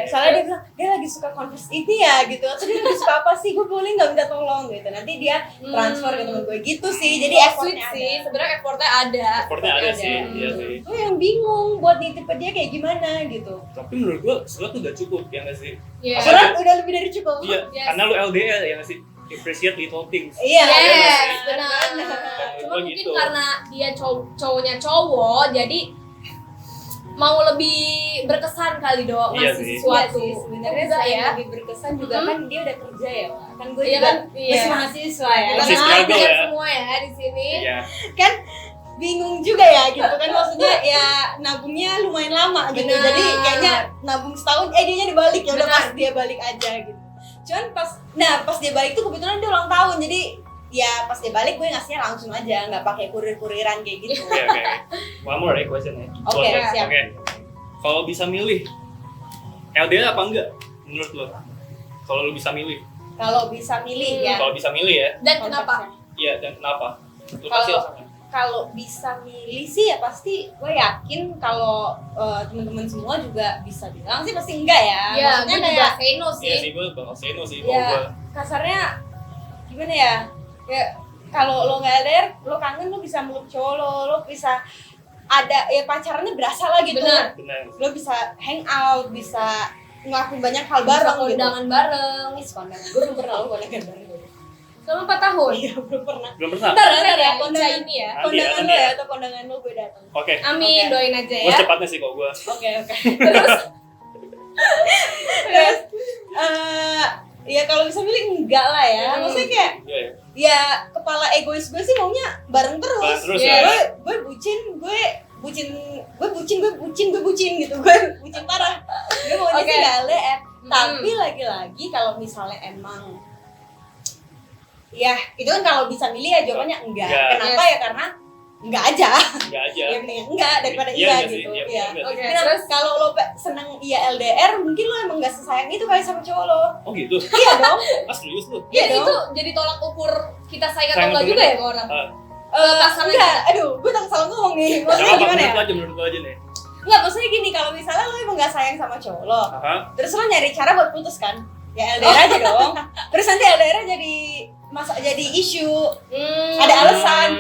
S3: Soalnya dia bilang, dia lagi suka Converse ini ya gitu, atau dia lagi suka apa sih, gue boleh nggak minta tolong gitu. Nanti dia transfer ke temen gue gitu sih, jadi
S2: sweet
S3: effortnya ada.
S2: sih, sebenarnya effortnya ada.
S1: Effortnya ada sih, iya sih.
S3: Gue yang bingung buat nitip ke dia kayak gimana gitu.
S1: Tapi menurut gua surat tuh udah cukup, ya nggak sih?
S2: Iya.
S3: Surat udah lebih dari cukup.
S1: Iya,
S2: Yes.
S1: karena lu LDR ya nggak sih? Appreciate little things.
S3: Iya.
S2: Yes, benar.
S1: Menurut
S2: Cuma
S1: gua
S2: mungkin
S1: gitu.
S2: karena dia cowoknya cowok, jadi mau lebih berkesan kali dong
S1: Iya
S2: ngasih
S1: sih.
S2: sesuatu.
S3: Iya sih, sebenarnya
S2: Enggak
S3: selain
S2: ya.
S3: lebih berkesan juga kan dia udah kerja ya, Wak. Kan gue
S2: Iya
S3: juga
S2: kan? Iya.
S3: masih mahasiswa ya.
S1: Masih
S2: Karena
S1: struggle
S2: kalian
S1: ya.
S2: semua ya di sini.
S1: Iya.
S3: Kan bingung juga ya gitu kan, maksudnya ya nabungnya lumayan lama gitu.
S2: Benar.
S3: Jadi kayaknya nabung setahun dianya dibalik, ya udah
S2: Benar.
S3: pas dia balik aja gitu. Cuman pas dia balik tuh kebetulan dia ulang tahun, jadi ya pas dia balik gue ngasihnya langsung aja, nggak pakai kurir-kuriran kayak gitu.
S1: Oke. One more question ya.
S3: Oke, siap.
S1: Oke. Kalau bisa milih, LDR apa enggak? Menurut lo? Kalau lo bisa milih?
S3: Kalau bisa milih ya.
S1: Kalau bisa milih ya?
S2: Dan kenapa?
S1: Iya, dan kenapa? Lo pasti alasannya.
S3: Kalau bisa milih sih ya pasti gue yakin kalau teman-teman semua juga bisa bilang sih pasti enggak ya.
S2: Iya,
S3: Maksudnya
S2: gue juga
S3: kayak
S2: say no
S1: Iya
S2: sih.
S1: sih, gue bakal say no sih kalau
S3: ya
S1: gue.
S3: kasarnya gimana ya? Ya kalau lo nggak LDR, lo kangen lo bisa meluk cowok lo bisa ada ya pacarannya berasa lah gitu.
S2: Benar.
S1: Benar.
S3: Lo bisa hang out, bisa ngelakuin banyak hal
S2: Bisa
S3: bareng gitu.
S2: kondangan bareng.
S3: Kondangan. Gue belum pernah lo kondangan bareng.
S2: Selama 4 tahun.
S3: Iya, belum pernah.
S1: Belum pernah?
S2: Ntar
S3: Ntar
S2: ya,
S3: kondangan
S2: ini ya.
S1: Nanti ya,
S3: kondangan
S1: nanti
S3: lo
S1: ya.
S3: ya atau kondangan lo gue datang.
S1: Oke.
S2: Amin,
S3: Oke.
S2: doain aja
S1: Gue
S2: ya.
S1: secepatnya sih kalau gue.
S3: Oke. Terus ya kalau bisa milih enggak lah ya. Maksudnya kayak
S1: Iya ya.
S3: ya kepala egois gue sih maunya bareng terus.
S1: Bareng terus
S2: ya.
S3: Gue bucin gitu. Gue bucin parah. Gue maunya
S2: Oke.
S3: sih enggak LDR. Tapi lagi-lagi kalau misalnya emang ya itu kan kalau bisa milih ya jawabannya enggak.
S1: Enggak.
S3: Kenapa ya? Karena enggak aja.
S1: Enggak aja.
S3: Ya mendingan enggak daripada
S1: Iya
S3: iya
S1: enggak sih?
S3: gitu.
S1: Iya,
S3: Iya.
S1: enggak sih.
S2: Oke,
S3: Nah,
S2: terus
S3: kalau lo seneng iya LDR, mungkin lo emang gak sesayang itu kali sama cowok lo.
S1: Oh gitu?
S3: Iya dong.
S1: Ah serius lu?
S3: Iya
S2: ya
S3: dong.
S2: itu jadi tolak ukur kita sayang atau
S1: Sayang
S2: enggak
S1: atau
S2: juga
S1: enggak?
S2: ya ke orang. pasangan
S3: enggak, aduh, gue takut salah ngomong nih. Maksudnya
S1: Jangan
S3: gimana ya?
S1: menurut lo aja nih.
S3: Enggak, maksudnya gini, kalau misalnya lo emang gak sayang sama cowok lo,
S1: Aha.
S3: terus lo nyari cara buat putus kan? Ya LDR aja dong. Terus nanti LDR jadi isu, ada alasan.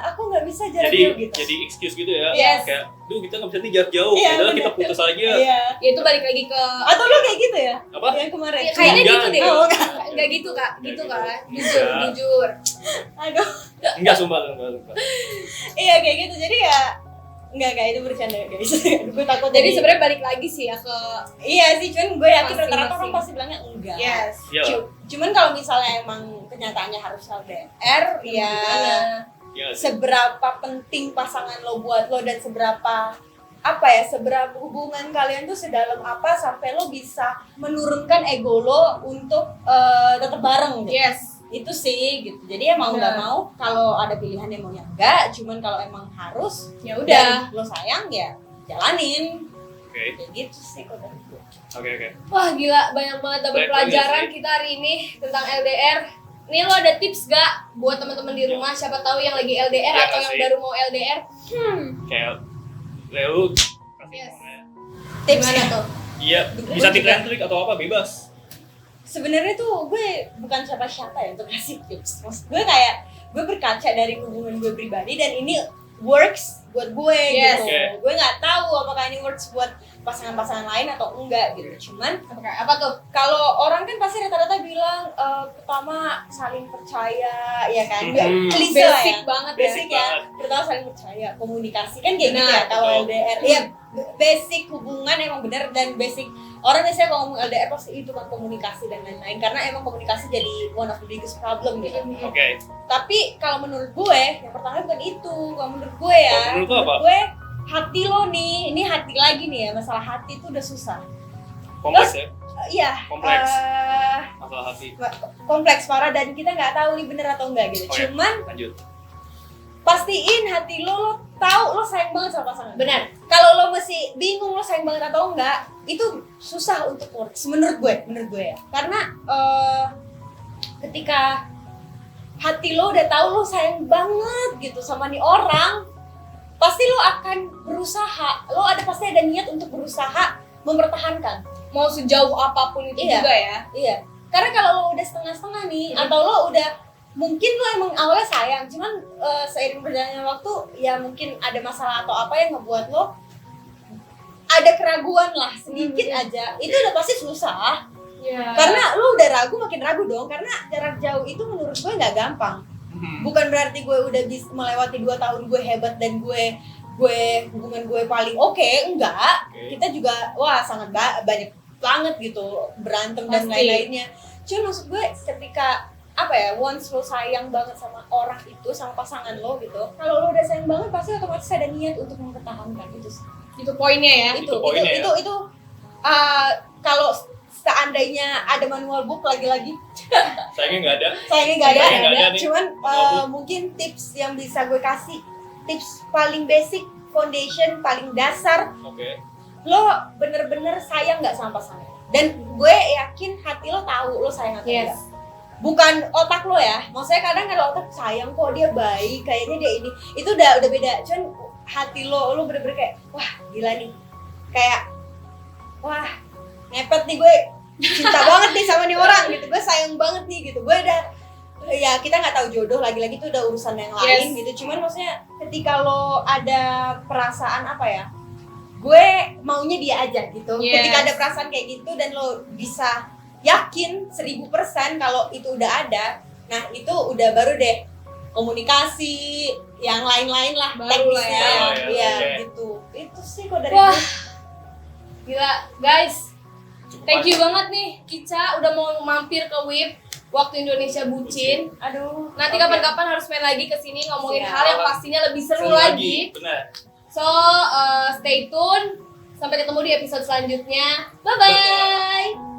S3: Aku nggak bisa jarak
S1: Jadi
S3: jauh gitu.
S1: jadi excuse gitu ya.
S3: Yes.
S1: Kayak, duh kita nggak bisa nih jarak jauh.
S3: Iya,
S1: Padahal
S3: bener.
S1: kita putus aja.
S3: Iya.
S2: Ya itu balik lagi ke
S3: Atau lo kayak gitu ya?
S1: Apa?
S3: Yang kemarin.
S2: ya, kayaknya
S1: Enggak,
S2: gitu deh.
S3: enggak. Oh,
S2: Enggak gitu Kak, gitu
S1: Enggak
S2: kan.
S1: gitu.
S2: Jujur,
S1: Enggak.
S2: jujur.
S3: Aduh.
S1: Enggak sumpah.
S3: Iya kayak gitu. Jadi ya enggak itu bercanda guys. Gue takut
S2: Jadi sebenarnya balik lagi sih ya ke
S3: iya sih, cuman gue yakin rata-rata
S2: Masing-masing.
S3: orang pasti bilangnya enggak.
S2: yes.
S1: Iya.
S3: Cuman kalau misalnya emang kenyataannya harus LDR, ya
S2: Gimana?
S1: Iya sih.
S3: seberapa penting pasangan lo buat lo dan seberapa hubungan kalian tuh sedalam apa sampai lo bisa menurunkan ego lo untuk tetap bareng gitu.
S2: Yes.
S3: Itu sih gitu. Jadi ya mau nggak
S2: Benar.
S3: mau kalau ada pilihan yang maunya enggak, cuman kalau emang harus
S2: Ya udah.
S3: dan lo sayang ya jalanin.
S1: Oke.
S3: Kayak gitu sih kok dari gue.
S1: Oke.
S2: Wah gila, banyak banget dapet
S1: Baik
S2: pelajaran
S1: banget sih.
S2: kita hari ini tentang LDR. Nih lo ada tips gak buat teman-teman di rumah, siapa tahu yang lagi LDR
S1: Iya
S2: atau
S1: nggak
S2: yang
S1: sih?
S2: baru mau LDR?
S1: Kayak lu kasih
S2: Yes.
S1: ngomongnya.
S3: Tips
S2: Gimana
S3: ya?
S2: tuh?
S1: Iya, bisa tips and trick atau apa bebas.
S3: Sebenarnya tuh gue bukan siapa-siapa ya untuk kasih tips. Maksud gue kayak gue berkaca dari hubungan gue pribadi dan ini works buat gue
S2: Yes.
S3: gitu.
S1: Oke.
S3: Gue nggak tahu apakah ini works buat pasangan-pasangan lain atau enggak gitu. Cuman
S2: Apa tuh?
S3: kalau orang kan pasti rata-rata bilang pertama saling percaya ya kan. Klise lah
S2: Basic
S3: ya.
S2: banget
S3: Basic
S2: ya.
S3: ya. Pertama saling percaya, komunikasi kan kayak gitu
S2: Benar,
S3: ya kalau
S1: betul.
S3: LDR. Iya, basic hubungan emang benar dan basic orang biasanya kalau ngomong LDR pasti itu kan komunikasi dan lain-lain karena emang komunikasi jadi one of the biggest problem gitu.
S1: Oke.
S3: Tapi kalau menurut gue yang pertama bukan itu. Kalau menurut gue ya,
S1: Kalau menurut lo apa?
S3: gue hati lo nih, ini hati lagi nih ya, masalah hati itu udah susah.
S1: Kompleks ya,
S3: Iya.
S1: Kompleks.
S3: eh,
S1: masalah hati.
S3: kompleks parah dan kita nggak tahu nih bener atau enggak gitu.
S1: Oke.
S3: Cuman
S1: Lanjut.
S3: pastiin hati lo tahu lo sayang banget sama pasangan.
S2: Benar.
S3: Kalau lo masih bingung lo sayang banget atau enggak, itu susah untuk works menurut gue ya. Karena ketika hati lo udah tahu lo sayang banget gitu sama nih orang, pasti lo akan berusaha. Lo pasti ada niat untuk berusaha mempertahankan.
S2: Mau sejauh apapun itu
S3: Iya.
S2: juga ya.
S3: Iya. Karena kalau lo udah setengah-setengah nih, atau lo udah mungkin lo emang awalnya sayang, cuman seiring berjalannya waktu ya mungkin ada masalah atau apa yang ngebuat lo ada keraguan lah sedikit aja. Itu udah pasti susah.
S2: Iya.
S3: Karena lo udah ragu makin ragu dong. Karena jarak jauh itu menurut gue nggak gampang. Bukan berarti gue udah bisa melewati 2 tahun gue hebat dan gue hubungan gue paling oke, enggak.
S1: Oke.
S3: Kita juga wah sangat banyak banget gitu berantem dan
S2: Pasti.
S3: lain-lainnya. Cuma maksud gue ketika apa ya, once lo sayang banget sama orang itu, sama pasangan lo gitu, kalau lo udah sayang banget pasti otomatis ada niat untuk mempertahankan itu sih.
S2: Itu poinnya ya.
S1: Itu poinnya ya.
S3: itu kalau seandainya ada manual book lagi-lagi
S1: Sayangnya nggak ada.
S3: sayangnya nggak ada,
S1: Sayangnya nggak ada nih.
S3: cuman
S1: Manual book.
S3: mungkin tips yang bisa gue kasih, tips paling basic, foundation paling dasar,
S1: Oke.
S3: lo bener-bener sayang nggak sama pasangan, dan gue yakin hati lo tahu lo sayang atau
S2: Yes.
S3: enggak, bukan otak lo ya. Maksudnya kadang kalau otak sayang kok dia baik, kayaknya dia ini, itu udah beda. Cuman hati lo bener-bener kayak wah gila nih, kayak wah ngepet nih, gue cinta banget nih sama nih orang gitu, gue sayang banget nih gitu. Gue udah ya kita nggak tahu jodoh, lagi-lagi itu udah urusan yang lain
S2: Yes.
S3: gitu. Cuman maksudnya ketika lo ada perasaan apa ya, gue maunya dia aja gitu.
S2: Yes.
S3: Ketika ada perasaan kayak gitu dan lo bisa yakin 1000% kalau itu udah ada, nah itu udah baru deh komunikasi yang lain-lain lah,
S2: Baru lah
S3: teknisnya,
S1: ya.
S3: iya
S1: Oke.
S3: gitu. Itu sih kok dari
S2: Wah.
S3: gue.
S2: Gila, guys.
S1: Cukup
S2: Thank you
S1: aja.
S2: banget nih Kica udah mau mampir ke WIB Waktu Indonesia Bucin.
S3: Aduh.
S2: Nanti
S3: oke.
S2: kapan-kapan harus main lagi ke sini ngomongin
S3: Siap.
S2: hal yang pastinya lebih seru lagi.
S1: Benar.
S2: So, stay tune. Sampai ketemu di episode selanjutnya. Bye bye.